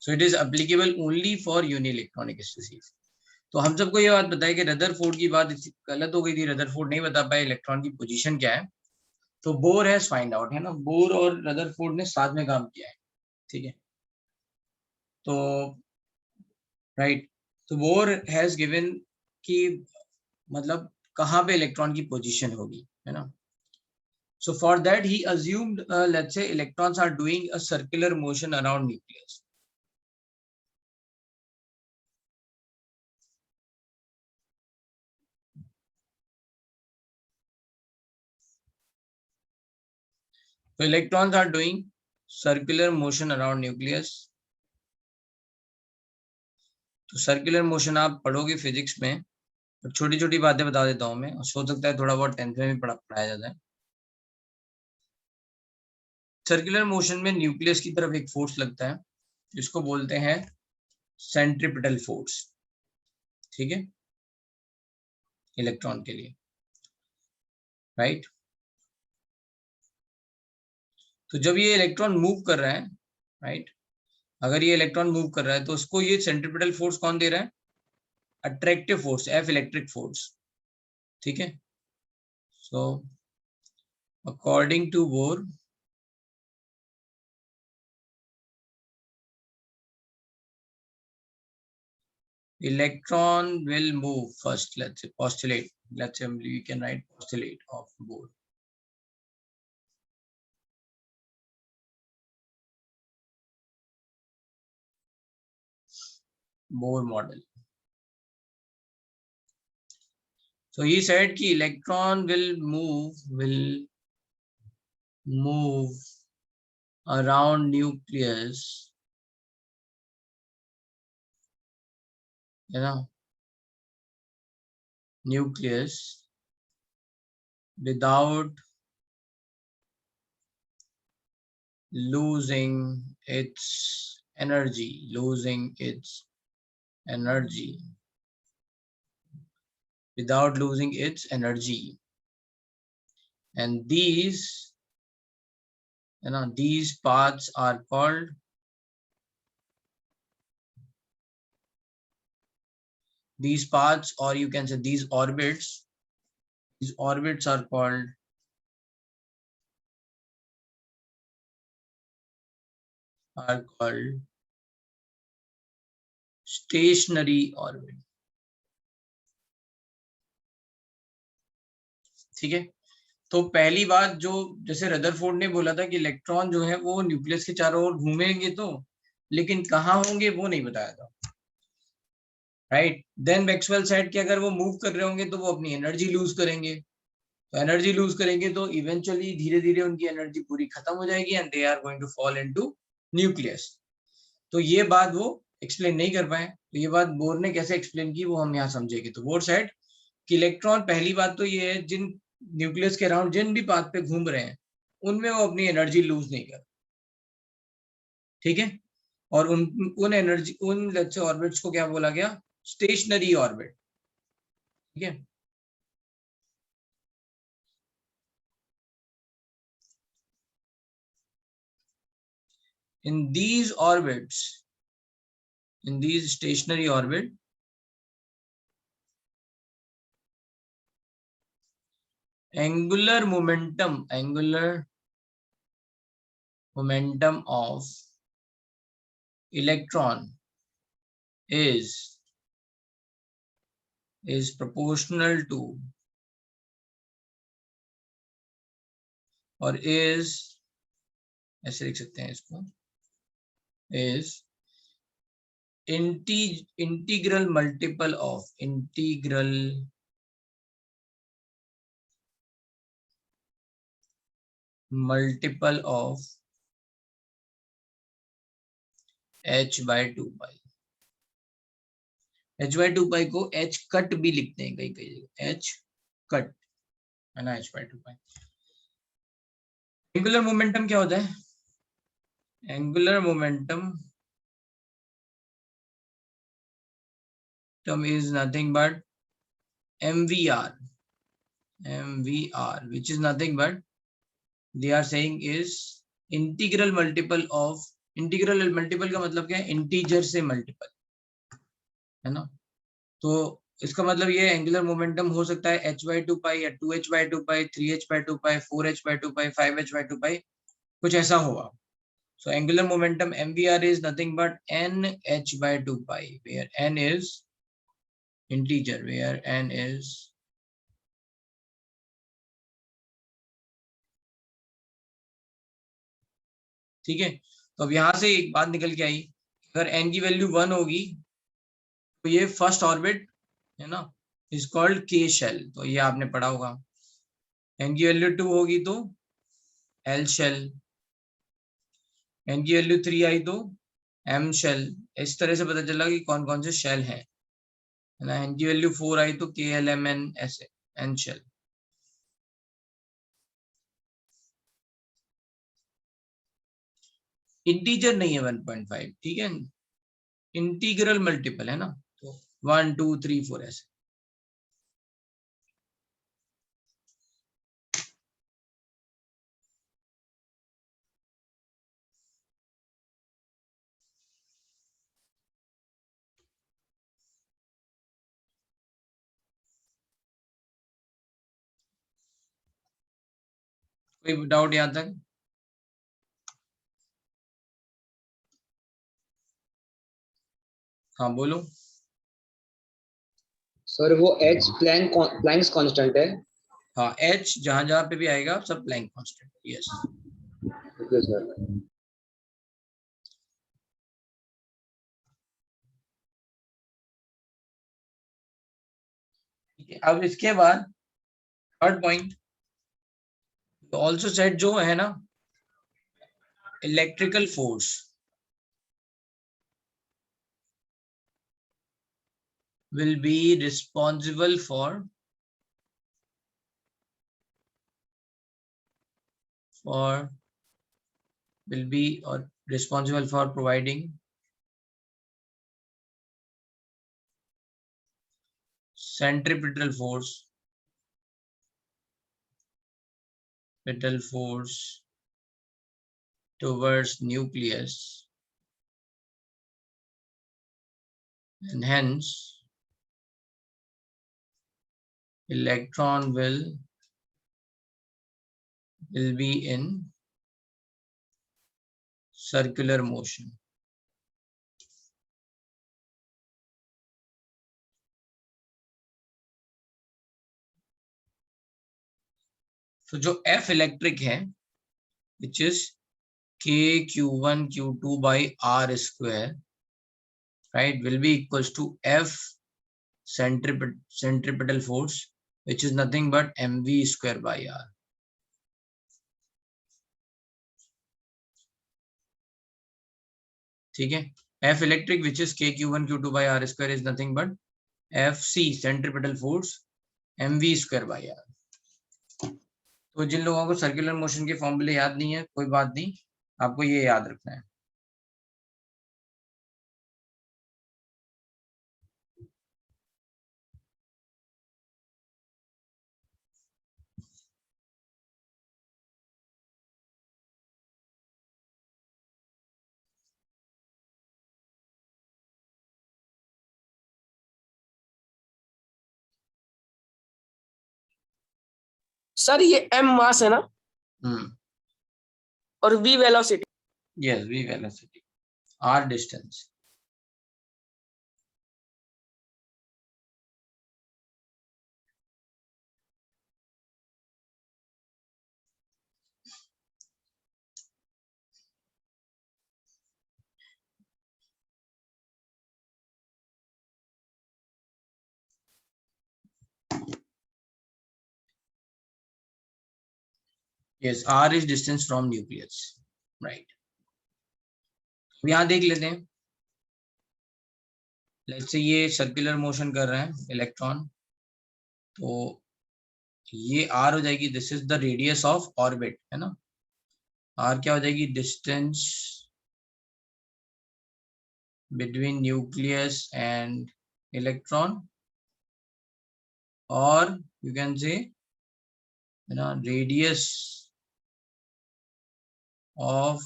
So it is applicable only for unielectronic species. तो हम सबको ये बात बताया कि रदरफोर्ड की बात गलत हो गई थी, रदरफोर्ड नहीं बता पाए इलेक्ट्रॉन की पोजीशन क्या है। तो बोर हैज फाइंड आउट, है ना? बोर और रदरफोर्ड ने साथ में काम किया है। ठीक है, तो राइट, तो बोर हैज गिवन कि मतलब कहाँ पे इलेक्ट्रॉन की पोजीशन होगी, है ना? So for that he assumed, let's say electrons are doing a circular motion around nucleus. तो electrons are doing circular motion around nucleus. तो सर्कुलर मोशन आप पढ़ोगे फिजिक्स में, तो छोटी छोटी बातें बता देता हूँ मैं, और हो सकता है थोड़ा बहुत 10th में भी पढ़ाया जाता है। सर्कुलर मोशन में न्यूक्लियस की तरफ एक फोर्स लगता है जिसको बोलते हैं सेंट्रीपिटल फोर्स, ठीक है, इलेक्ट्रॉन के लिए, राइट। तो जब ये इलेक्ट्रॉन मूव कर रहा है, राइट, अगर ये इलेक्ट्रॉन मूव कर रहा है तो उसको ये सेंट्रीपिटल फोर्स कौन दे रहा है? Attractive force, F electric force, ठीक है। So according to Bohr, electron will move first. Let's say postulate. Let's say we can write postulate of Bohr. Bohr model. So he said कि electron will move around nucleus, you know, nucleus without losing its energy, without losing its energy. And these, you know, these paths are called these paths, or you can say these orbits are called stationary orbit, ठीक है। तो पहली बात जो, जैसे Rutherford ने बोला था कि इलेक्ट्रॉन जो है वो न्यूक्लियस के चारों ओर घूमेंगे, तो लेकिन कहाँ होंगे वो नहीं बताया था, राइट। देन मैक्सवेल सेड कि अगर वो मूव कर रहे होंगे तो वो अपनी एनर्जी लूज करेंगे, तो एनर्जी लूज करेंगे तो इवेंचुअली धीरे धीरे उनकी एनर्जी पूरी खत्म हो जाएगी and they are going to fall into nucleus. तो ये बात वो एक्सप्लेन नहीं कर पाए, तो ये बात बोर ने कैसे एक्सप्लेन की वो हम यहाँ समझेंगे। तो बोर सेड कि इलेक्ट्रॉन, पहली बात तो ये है, जिन न्यूक्लियस के अराउंड जिन भी पाथ पे घूम रहे हैं उनमें वो अपनी एनर्जी लूज नहीं कर, ठीक है। और उन एनर्जी, उन लेट्स से ऑर्बिट्स को क्या बोला गया? स्टेशनरी ऑर्बिट, ठीक है। In these orbits, in these stationary orbit, angular momentum of electron is proportional to, or is, ऐसे लिख सकते हैं इसको, is integral multiple of h by 2 pi। h by 2 pi को h कट भी लिखते हैं कई जगह, h कट है ना, h by 2 pi। Angular momentum क्या होता है? Angular momentum is nothing but mvr, which is nothing but, they are saying is integral multiple of, integral multiple का मतलब क्या है? इंटीजर से मल्टीपल, है ना। तो इसका मतलब ये एंगुलर मोमेंटम हो सकता है h by 2 pi या 2h by 2 pi, 3h by 2 pi, 4h by 2 pi, 5h by 2 pi, कुछ ऐसा होगा। So angular momentum mvr is nothing but nh by 2 pi, where n is integer, where n is ठीक है। तो अब यहाँ से एक बात निकल के आई, अगर n की वैल्यू 1 होगी तो ये फर्स्ट ऑर्बिट है ना, इज कॉल्ड k शेल, तो ये आपने पढ़ा होगा। n की वैल्यू 2 होगी तो एल शेल, एन की वैल्यू 3 आई तो एम शेल। इस तरह से पता चला कि कौन कौन से शेल है ना। एन की वैल्यू 4 आई तो के एल एम एन ऐसे एन शेल। इंटीजर नहीं है 1.5, ठीक है, इंटीग्रल मल्टीपल है ना, तो 1 2 3 4 ऐसे। कोई डाउट यहां तक? हाँ बोलो। सर वो एच प्लैंक्स कांस्टेंट है। हाँ एच जहां जहां पे भी आएगा सब Planck constant, yes. Okay sir. ठीक है, अब इसके बाद थर्ड पॉइंट ऑल्सो सेट जो है ना, electrical force will be responsible for will be or responsible for providing centripetal force towards nucleus, and hence electron will be in circular motion. तो जो F इलेक्ट्रिक है which is K Q1 Q2 by R square, right, will be equals to F centripetal force which is nothing but mv square by R. ठीक है, F electric which is K Q1 Q2 by R square is nothing but FC centripetal force mv square by R. तो जिन लोगों को circular motion के फॉर्मूले याद नहीं है कोई बात नहीं, आपको ये याद रखना है। सर ये m मास है ना और v velocity. Yes, v velocity, r distance. Yes, r is distance from nucleus, right। यहाँ देख लेते हैं, लेट्स से ये सर्कुलर मोशन कर रहे हैं इलेक्ट्रॉन, तो ये r हो जाएगी, this is the radius of orbit है ना। r क्या हो जाएगी, distance between nucleus and electron, और यू कैन से है ना रेडियस ऑफ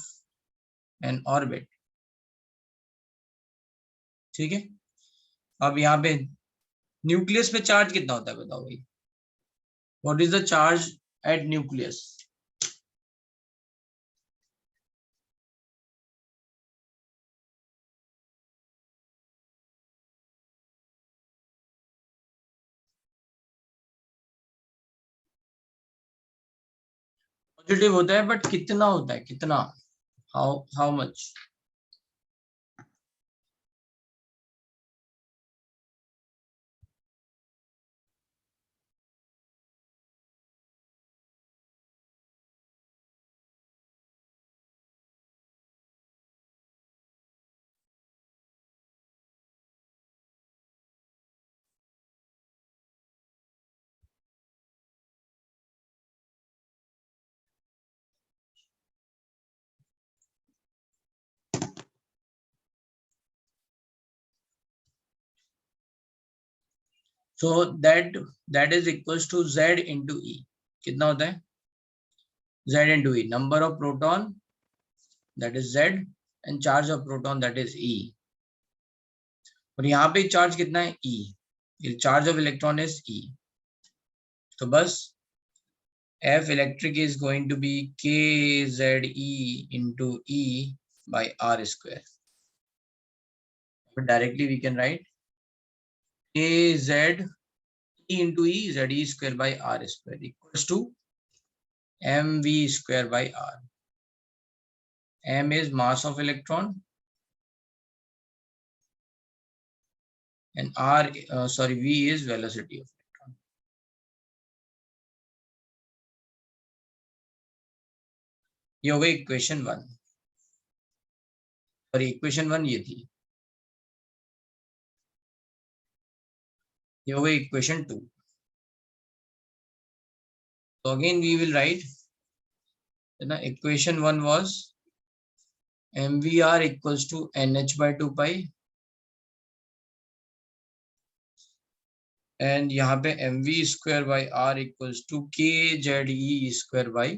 एन ऑर्बिट। ठीक है, अब यहाँ पे न्यूक्लियस पे चार्ज कितना होता है बताओ भाई, what is the charge at nucleus? Positive होता है, बट कितना होता है, कितना, how much? So that is equals to Z into E. कितना होता है? Z into E, number of proton that is Z and charge of proton that is E. और यहाँ पे चार्ज कितना है? E. Charge of electron is E. तो बस F electric is going to be KZE into E by R square. But directly we can write KZ E into E, ZE square by R square equals to MV square by R. M is mass of electron and V is velocity of electron. ये हो गई equation 1 और equation 1 ये थी. ये हो गई equation 2. So again we will write ना equation 1 was MVR equals to NH by 2 pi and यहाँ पे MV square by R equals to KZE square by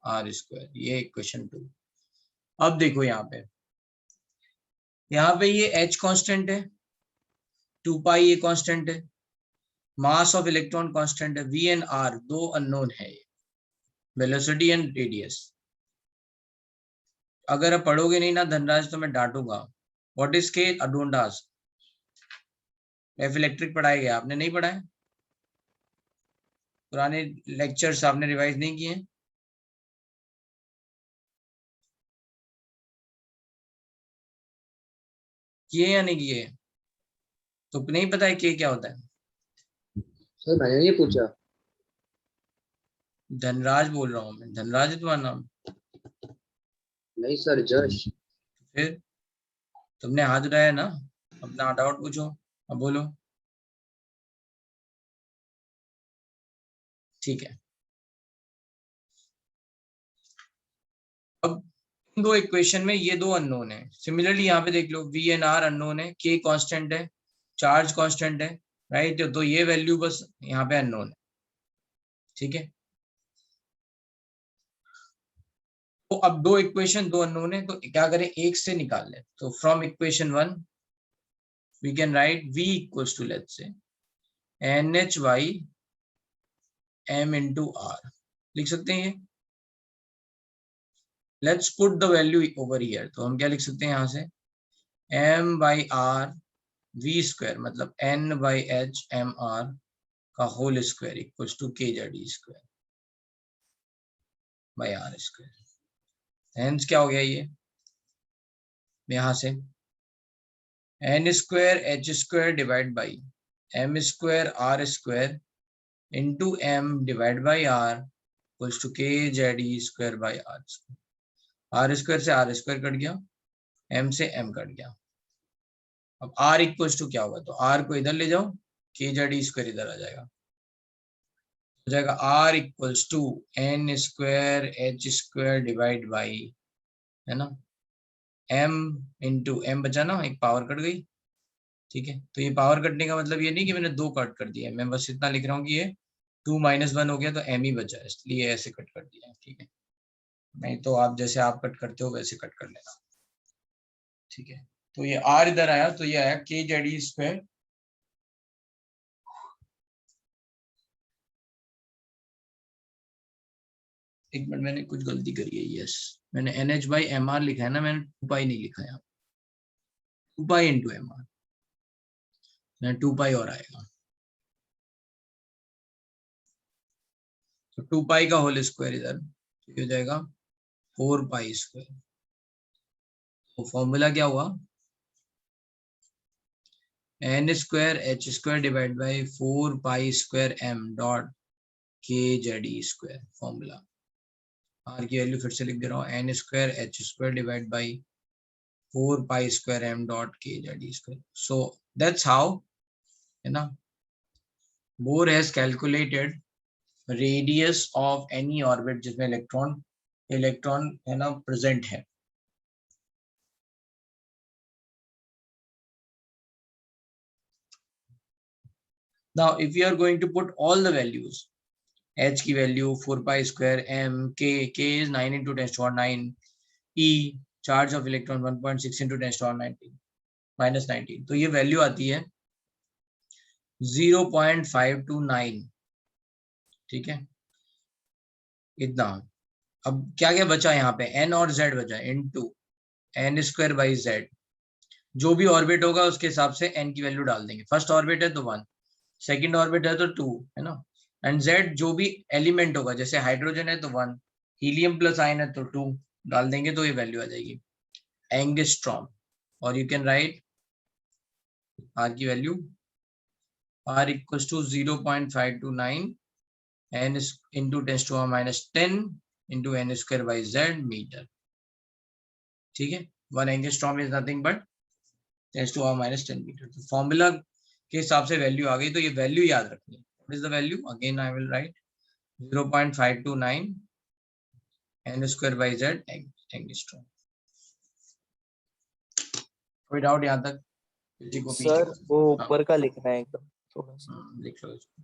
R square. ये equation 2. अब देखो यहाँ पे ये H कांस्टेंट है, 2 pi ये कांस्टेंट है, मास ऑफ इलेक्ट्रॉन कांस्टेंट है, V एंड R दो अननोन है, वेलोसिटी एंड रेडियस. अगर आप पढ़ोगे नहीं ना धनराज तो मैं डांटूंगा. व्हाट इज के? Don't ask. एफ इलेक्ट्रिक पढ़ाया गया, आपने नहीं पढ़ा है? पुराने लेक्चर्स आपने रिवाइज नहीं किए? किए या नहीं किए? तो नहीं पता है के क्या होता है? सर मैंने नहीं पूछा. धनराज बोल रहा हूँ मैं. धनराज है तुम्हारा नाम? नहीं सर, जश. फिर तुमने हाथ उठाया ना, अपना डाउट पूछो. अब बोलो. ठीक है. अब दो इक्वेशन में ये दो अननोन है. सिमिलरली यहाँ पे देख लो, V एंड R अननोन है, K कांस्टेंट है, चार्ज कांस्टेंट है, राइट. तो ये वैल्यू बस यहाँ पे अननोन है. ठीक है. तो अब दो इक्वेशन दो अननोन है, तो क्या करें? एक से निकाल लें. तो from equation 1 we can write V equals to let's say NH by M into R. लिख सकते हैं ये. Let's put the value over here. तो हम क्या लिख सकते हैं यहाँ से? M by R V square मतलब N by H M R का whole square equals to KZE square by R square. Hence क्या हो गया ये? यहाँ से N square H square divide by M square R square into M divide by R equals to KZE square by R square. R square से R square cut गया, M से M cut गया. अब R इक्वल्स टू क्या होगा? तो R को इधर ले जाओ, KZE स्क्वायर इधर आ जाएगा. हो जाएगा R equals to N square H square divide by, है ना, M इंटू M बचा ना, एक पावर कट गई. ठीक है. तो ये पावर कटने का मतलब ये नहीं कि मैंने दो कट कर दिया, मैं बस इतना लिख रहा हूँ कि ये 2 - 1 हो गया तो M ही बचा, इसलिए ऐसे कट कर दिया. ठीक है. नहीं तो आप जैसे आप कट करते हो वैसे कट कर लेना. ठीक है. तो ये R इधर आया तो ये आया KZE स्क्वायर. एक मिनट, मैंने कुछ गलती करी है. यस, मैंने NH by MR लिखा है ना, मैंने 2 पाई नहीं लिखा है. 2 पाई इंटू MR, 2 पाई और आएगा. तो 2 पाई का होल स्क्वायर इधर हो जाएगा 4 पाई स्क्वायर. तो फॉर्मूला क्या हुआ? N square H square divide by 4 pi square M dot KZE square. Formula R की वैल्यू फिर से लिख दे रहा हूँ, N square H square divide by 4 pi square M dot KZE square. So that's how, है ना, bore has calculated radius of any orbit जिसमें electron है ना प्रेजेंट है. Now if you are going to put all the values, h की value 4 pi square m, k is 9 into 10 to the power 9, e charge of electron 1.6 into 10 to the power 19 minus 19, तो ये value आती है 0.529, ठीक है इतना। अब क्या क्या बचा यहाँ पे, n और z बचा into n square by z, जो भी ऑर्बिट होगा उसके हिसाब से n की वैल्यू डाल देंगे। फर्स्ट ऑर्बिट है तो 1, सेकंड ऑर्बिट है तो 2, है ना, एंड z जो भी एलिमेंट होगा, जैसे हाइड्रोजन है तो 1, हीलियम प्लस आयन है तो 2 डाल देंगे, तो ये वैल्यू आ जाएगी एंगस्ट्रॉम। और यू कैन राइट r की value, r equals to 0.529 n into 10 to the power minus 10 into n square by z metre, ठीक है। 1 angstrom is nothing but 10 to the power minus 10 metre. तो formula के हिसाब से value आ गई, तो ये वैल्यू याद रखनी है। What is the value, again I will write 0.529 n square by z angstrom. कोई डाउट यहाँ तक किसी को? सर वो ऊपर का लिखना है एकदम थोड़ा सा। लिख लो इसको।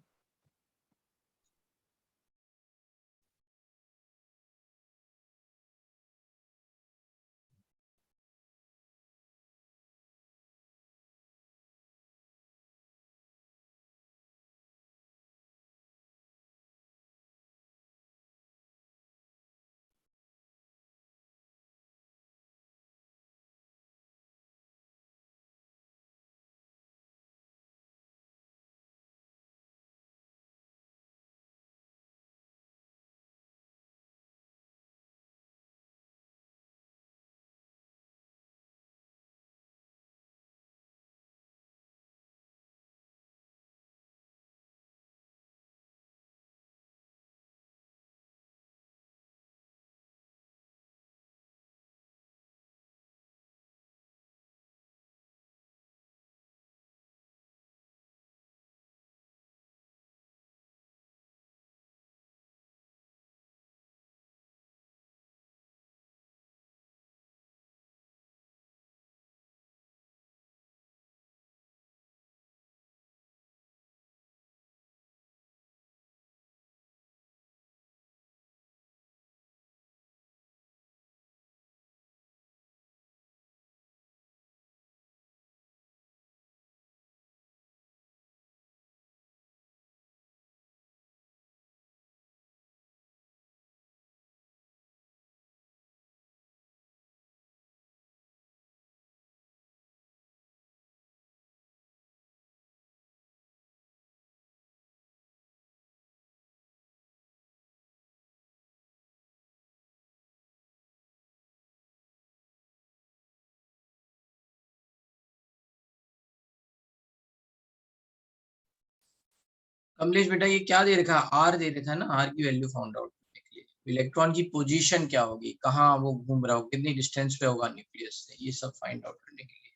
कमलेश बेटा ये क्या दे रखा है, आर दे रखा है ना, आर की वैल्यू फाउंड आउट करने के लिए इलेक्ट्रॉन की पोजीशन क्या होगी, कहाँ वो घूम रहा हो, कितनी डिस्टेंस पे होगा न्यूक्लियस से, ये सब फाइंड आउट करने के लिए,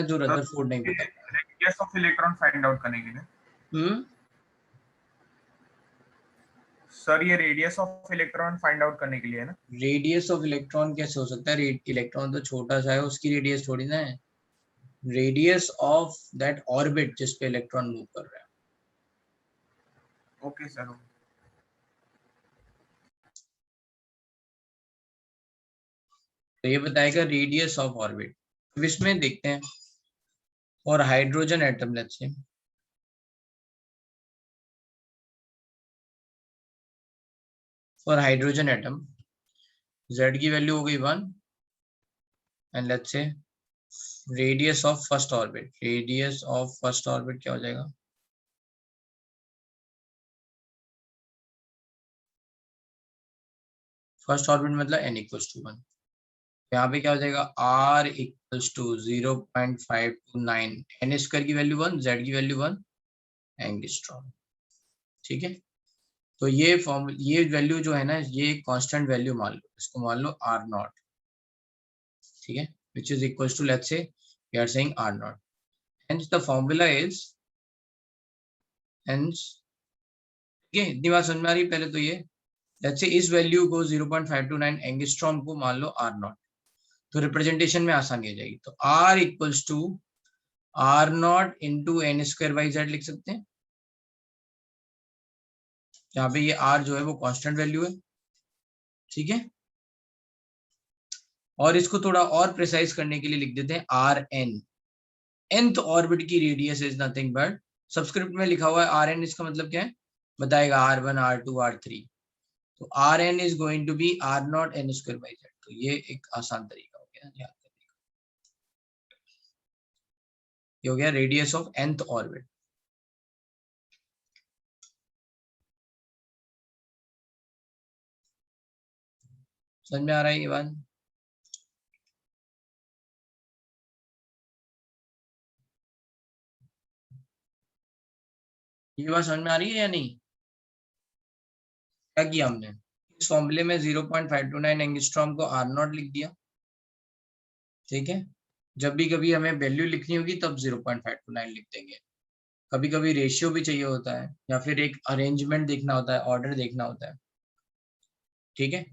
जो रदरफोर्ड नहीं पता। Radius of electron find out करने के लिए। सर ये radius of electron find out करने के लिए है ना? रेडियस ऑफ इलेक्ट्रॉन कैसे हो सकता है, इलेक्ट्रॉन तो छोटा सा है, उसकी रेडियस थोड़ी ना है, रेडियस ऑफ दैट ऑर्बिट जिस पे इलेक्ट्रॉन मूव कर रहा है। Okay sir. तो ये बताएगा रेडियस ऑफ ऑर्बिट। तो इसमें देखते हैं और hydrogen atom, let's say for hydrogen atom z की वैल्यू हो गई 1 and let's say radius of first orbit, radius of first orbit क्या हो जाएगा, फर्स्ट ऑर्बिट मतलब n इक्वल्स टू 1, यहाँ पे क्या हो जाएगा r equals to 0.529, n square की वैल्यू 1, z की वैल्यू 1 एंगस्ट्रॉम, ठीक है। तो ये वैल्यू जो है ना, ये कांस्टेंट वैल्यू मान लो, इसको मान लो r0, ठीक है, which is equals to, let's say we are saying r0, hence the formula is, hence ठीक है, इतनी बात समझ में आ रही है। पहले तो ये let's say इस वैल्यू को 0.529 एंगस्ट्रॉम को मान लो r0, तो रिप्रेजेंटेशन में आसानी हो जाएगी। तो r equals to r0 into N square by Z लिख सकते हैं। यहाँ पे ये r जो है वो कांस्टेंट वैल्यू है, ठीक है। और इसको थोड़ा और प्रिसाइज करने के लिए लिख देते हैं आर एन। nth ऑर्बिट की radius is nothing but, subscript में लिखा हुआ है आर एन, इसका मतलब क्या है बताएगा, r1 r2 r3। तो R N is going to be r0 n square by Z. तो ये एक आसान तरीका हो गया याद करने का। ये हो गया रेडियस ऑफ nth ऑर्बिट। समझ में आ रहा है ये बात? ये बात समझ में आ रही है या नहीं? क्या किया हमने, इस फॉर्मूले में 0.529 एंगस्ट्रॉम को r0 लिख दिया, ठीक है। जब भी कभी हमें वैल्यू लिखनी होगी तब 0.529 लिख देंगे। कभी कभी रेशियो भी चाहिए होता है, या फिर एक अरेंजमेंट देखना होता है, ऑर्डर देखना होता है, ठीक है।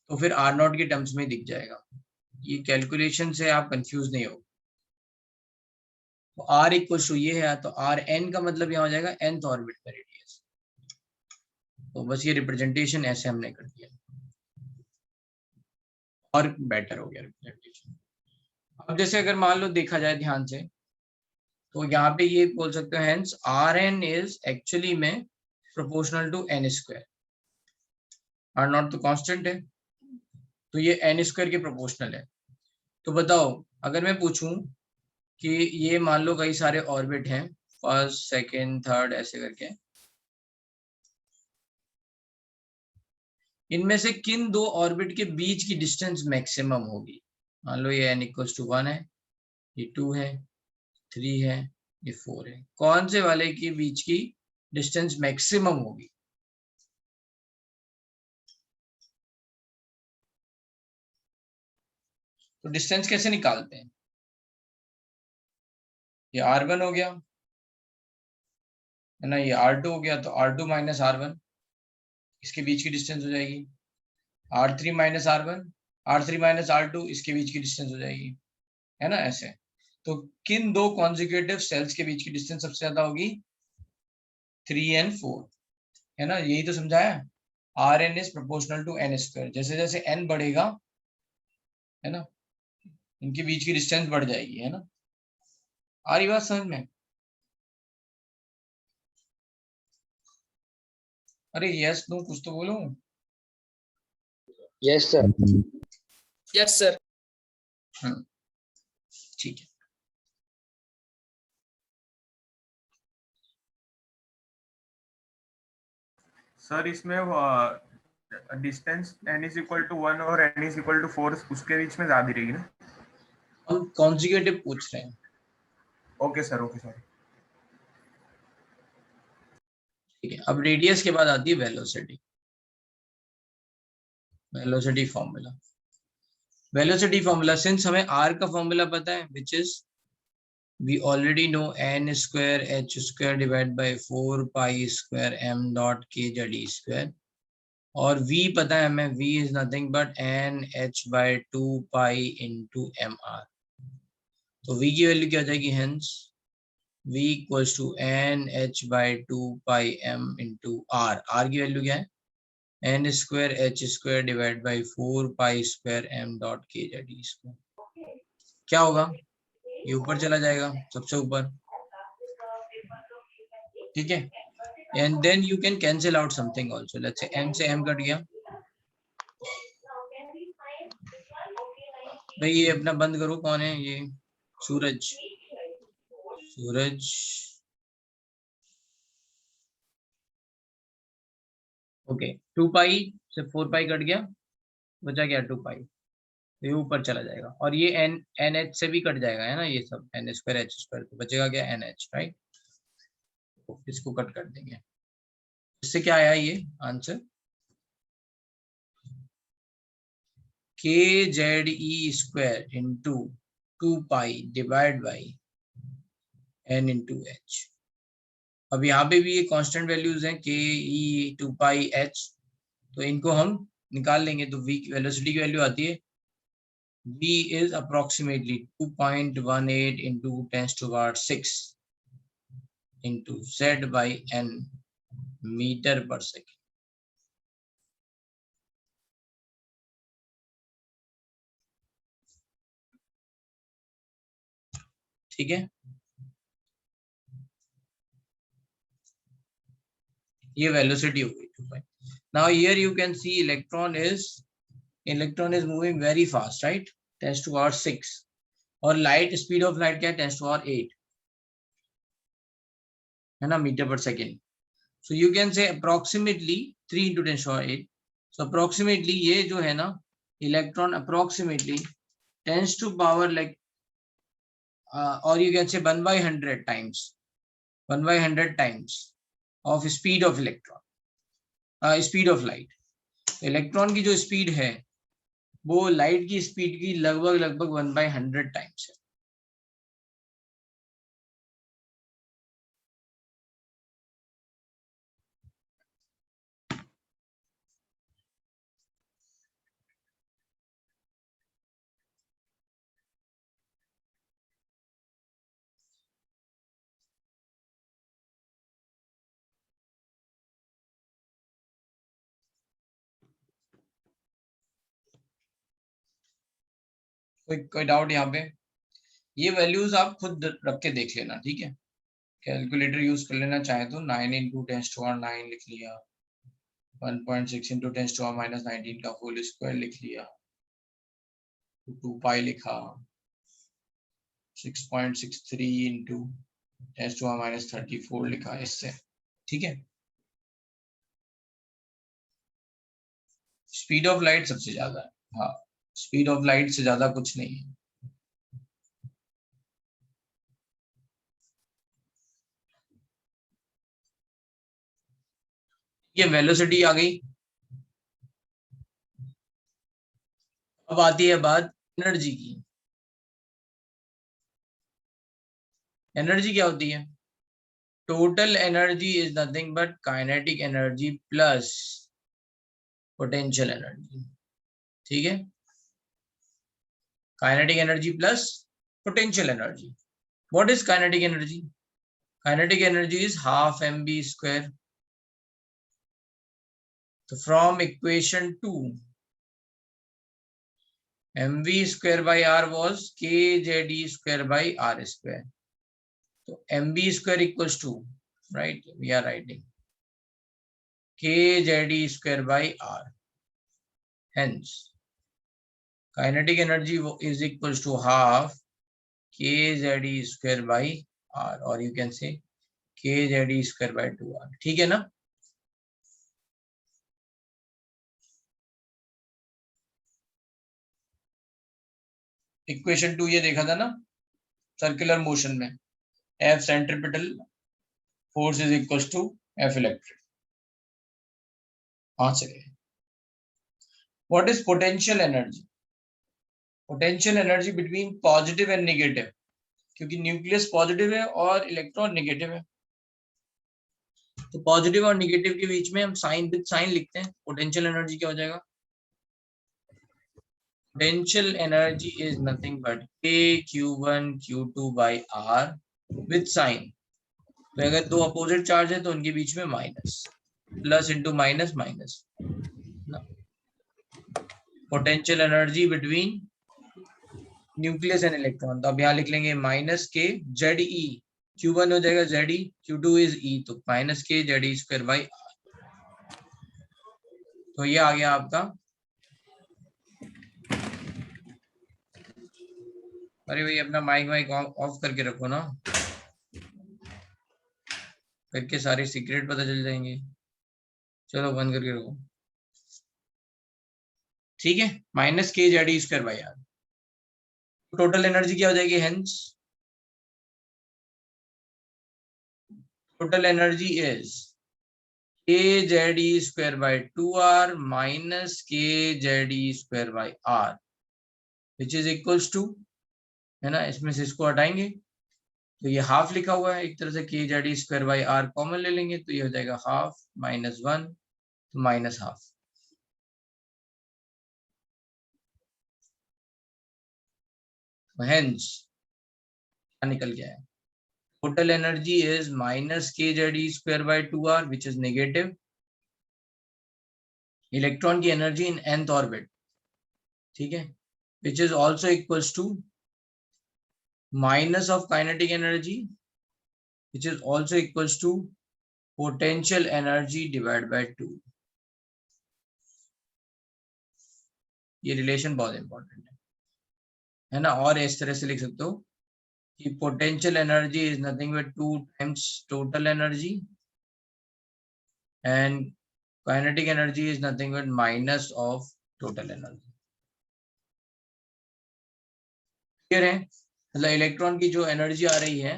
तो फिर r0 के टर्म्स में दिख जाएगा। ये कैलकुलेशन से आप कंफ्यूज नहीं हो। तो r इक्वल टू ये है, तो आर एन का मतलब यहाँ हो जाएगा nth ऑर्बिट का रेडियस। तो बस ये रिप्रेजेंटेशन ऐसे हमने कर दिया, और बेटर हो गया रिप्रेजेंटेशन। अब जैसे अगर मान लो देखा जाए ध्यान से, तो यहाँ पे ये बोल सकते हो hence R N is actually में proportional to N square. R naught तो कांस्टेंट है, तो ये एन स्क्वायर के प्रोपोर्शनल है। तो बताओ अगर मैं पूछूं कि ये मान लो कई सारे ऑर्बिट हैं, फर्स्ट सेकंड थर्ड ऐसे करके, इनमें से किन दो ऑर्बिट के बीच की डिस्टेंस मैक्सिमम होगी। मान लो ये n इक्वल्स टू 1 है, ये 2 है, 3 है, ये 4 है। कौन से वाले के बीच की डिस्टेंस मैक्सिमम होगी? तो डिस्टेंस कैसे निकालते हैं? ये r1 हो गया है ना, ये r2 हो गया, तो r2 माइनस r1, इसके बीच की डिस्टेंस हो जाएगी। r3 minus r1, r3 minus r2, इसके बीच की डिस्टेंस हो जाएगी, है ना ऐसे। तो किन दो कॉन्जिक्यूटिव सेल्स के बीच की डिस्टेंस सबसे ज्यादा होगी? 3 and 4, है ना, यही तो समझाया। R N is proportional to N square. जैसे जैसे एन बढ़ेगा, है ना, इनके बीच की डिस्टेंस बढ़ जाएगी, है ना। आ रही बात समझ में? अरे यस नो कुछ तो बोलो। Yes sir. Yes sir. ठीक है। सर इसमें distance n is equal to 1 और n इज इक्वल टू 4 उसके बीच में ज्यादा रहेगी ना? हम कॉन्जिक्यूटिव पूछ रहे हैं। Okay sir, okay sir. ठीक है, अब रेडियस के बाद आती है velocity. Velocity formula, velocity formula, since हमें r का फॉर्मूला पता है, which is we already know n square h square divided by 4 pi square m dot k z e square, और v पता है हमें, v is nothing but n h by 2 pi into mr। तो v की value क्या हो जाएगी, hence v equals to n h by 2 pi m into r। r की वैल्यू क्या है, n square h square divided by 4 pi square m dot k z e square। क्या होगा, ये ऊपर चला जाएगा सबसे ऊपर, ठीक है। And then you can cancel out something also. Let's say m से m कट गया, भाई ये अपना बंद करो, कौन है ये, सूरज, सूरज। ओके, 2 पाई से 4 पाई कट गया, बचा क्या 2 पाई, ये ऊपर चला जाएगा, और ये एन एच से भी कट जाएगा, है ना, ये सब एन स्क्वायर एच स्क्वायर, तो बचेगा क्या, एन एच, राइट। इसको कट कर देंगे, इससे क्या आया ये answer, K Z E square into 2 pi divide by N into H. अब यहाँ पे भी ये कांस्टेंट वैल्यूज हैं, के ई 2 पाई एच, तो इनको हम निकाल लेंगे। तो वी वेलोसिटी की वैल्यू आती है V is approximately 2.18 into 10⁻⁶ into Z by N meter per second. ठीक है, ये वेलोसिटी हो गई. Now here you can see electron is moving very fast, right? 10⁻⁶. और लाइट, स्पीड ऑफ लाइट क्या है? 10⁸ है ना, metre per second. So you can say approximately 3 into 10⁸. So approximately ये जो है ना electron approximately tens to power like और you can say 1/100 times 1/100 times of speed of electron, speed of light. Electron की जो स्पीड है वो light की स्पीड की लगभग 1/100 times है. कोई डाउट यहाँ पे? ये वैल्यूज आप खुद रख के देख लेना, ठीक है. कैलकुलेटर यूज कर लेना चाहे तो 9 into 10⁻⁹ लिख लिया, 1.6 into 10⁻⁻19 का होल स्क्वायर लिख लिया, 2 पाई लिखा, 6.63 into 10⁻⁻34 लिखा, इससे ठीक है. स्पीड ऑफ लाइट सबसे ज्यादा है. हाँ, स्पीड ऑफ लाइट से ज्यादा कुछ नहीं है. ये वेलोसिटी आ गई. अब आती है बात एनर्जी की. एनर्जी क्या होती है? Total energy is nothing but kinetic energy plus potential energy. ठीक है, kinetic energy plus potential energy. What is kinetic energy? Kinetic energy is half mv². तो from equation 2 mv²/r was kZe²/r². तो mv² equals to, right, we are writing kZe²/r. hence kinetic energy is equals to half kZe²/r, or you can say kZe²/2r. ठीक है ना? Equation 2 ये देखा था ना, circular motion में F centripetal force is equal to F electric. हाँ चलिए. What is potential energy? Potential energy between positive and negative, क्योंकि न्यूक्लियस पॉजिटिव है और इलेक्ट्रॉन नेगेटिव है, तो पॉजिटिव और नेगेटिव के बीच में हम साइन विद साइन लिखते हैं. पोटेंशियल एनर्जी क्या हो जाएगा? Potential energy is nothing but K(Q1 Q2 by R) with sign. तो अगर दो अपोजिट चार्ज है तो उनके बीच में minus, plus into minus minus. Potential energy between nucleus and electron. तो अब यहाँ लिख लेंगे माइनस के ZE. Q1 हो जाएगा ZE, Q2 इज E, तो माइनस के ZE²/r. तो ये आ गया आपका. अरे भाई अपना माइक ऑफ करके रखो ना, करके सारे सीक्रेट पता चल जाएंगे. चलो बंद करके रखो. ठीक है, माइनस के ZE²/r. टोटल एनर्जी क्या हो जाएगी? Hence total energy is kZe²/2r minus kZe²/r which is equals to, है ना, इसमें से इसको हटाएंगे तो ये हाफ लिखा हुआ है, एक तरह से kZe²/r कॉमन ले लेंगे तो ये हो जाएगा हाफ -1 तो -½ हेंस क्या निकल गया है, total energy is minus K Z E square by 2r which is negative. Electron की एनर्जी इन nth ऑर्बिट, ठीक है, which is also equals to minus of kinetic energy which is also equals to potential energy divide by 2। ये relation बहुत important है ना। और इस तरह से लिख सकते हो कि potential energy is nothing but 2 times total energy and kinetic energy is nothing but minus of total energy. Clear है? मतलब इलेक्ट्रॉन की जो एनर्जी आ रही है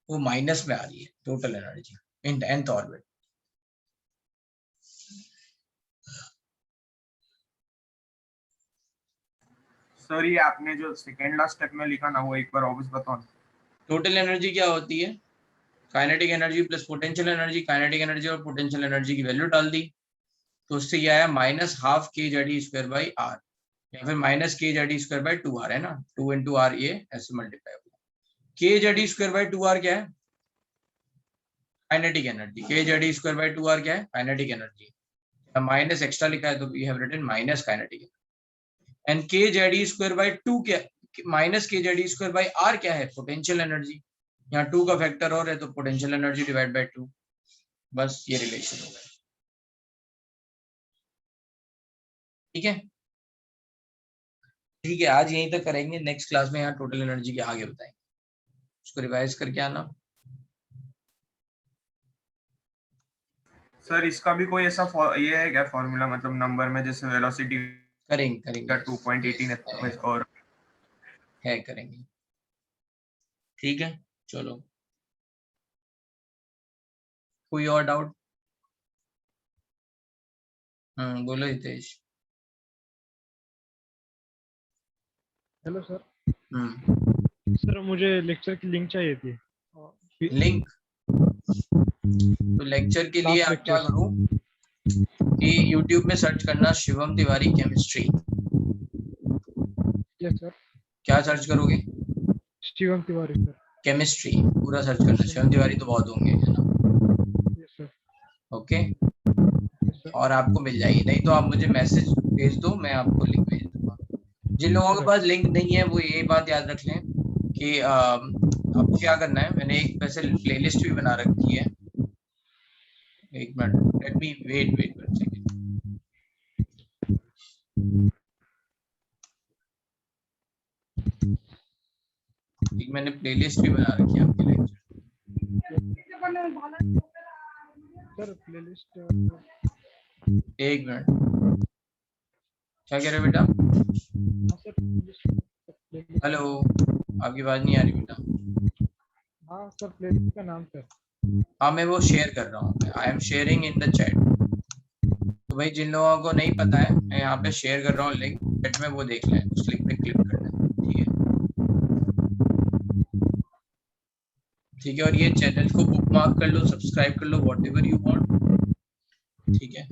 वो माइनस में आ रही है, total energy in nth orbit. Sir ये आपने जो सेकेंड लास्ट स्टेप में लिखा ना वो एक बार वापस बताओ ना। टोटल एनर्जी क्या होती है, kinetic energy plus potential energy. Kinetic energy और पोटेंशियल एनर्जी की वैल्यू डाल दी तो उससे क्या आया, minus half K Z E square by R, या फिर minus K Z E square by 2r है ना, 2 इंटू आर, ये ऐसे मल्टीप्लाई होगा। के Z E square by 2r क्या है, काइनेटिक एनर्जी। के Z E square by 2r क्या है, काइनेटिक एनर्जी। माइनस एक्स्ट्रा लिखा है तो we have written minus kinetic and K Z E square by 2 क्या, minus K Z E square by R क्या है, पोटेंशियल एनर्जी। यहाँ 2 का फैक्टर और है तो पोटेंशियल एनर्जी डिवाइड बाय 2। बस ये रिलेशन हो गया, ठीक है। ठीक है, आज यहीं तक करेंगे, नेक्स्ट क्लास में यहाँ टोटल एनर्जी के आगे बताएंगे, उसको रिवाइज करके आना। सर इसका भी कोई ऐसा ये है क्या फॉर्मूला, मतलब नंबर में जैसे वेलोसिटी करेंगे का 2.18 है और है करेंगे, ठीक है। चलो, कोई और डाउट? बोलो Hitesh. Hello sir. Hmm, sir मुझे लेक्चर की लिंक चाहिए थी। लिंक तो लेक्चर के लिए आप क्या करो कि YouTube में सर्च करना Shivam Tiwari chemistry. Yes sir. क्या सर्च करोगे? शिवम तिवारी सर। केमिस्ट्री पूरा सर्च करना, शिवम तिवारी तो बहुत होंगे, है ना। Yes sir. Okay, yes sir. और आपको मिल जाएगी, नहीं तो आप मुझे मैसेज भेज दो, मैं आपको लिंक भेज दूंगा। जिन लोगों के पास लिंक नहीं है वो ये बात याद रख लें कि आपको क्या करना है। मैंने एक वैसे प्लेलिस्ट भी बना रखी है, एक minute, let me wait 1 second. एक मैंने प्लेलिस्ट भी बना रखी है आपके लेक्चर। Sir playlist. एक मिनट, क्या कह रहे हो बेटा? हेलो, आपकी आवाज नहीं आ रही बेटा। हाँ सर, प्लेलिस्ट का नाम सर। हाँ, मैं वो शेयर कर रहा हूँ, I am sharing in the chat. तो भाई जिन लोगों को नहीं पता है, मैं यहाँ पे शेयर कर रहा हूँ लिंक, चैट में वो देख लें, उस लिंक पे क्लिक करना है, ठीक है। ठीक है, और ये चैनल को बुकमार्क कर लो, सब्सक्राइब कर लो, व्हाटएवर यू वांट, ठीक है।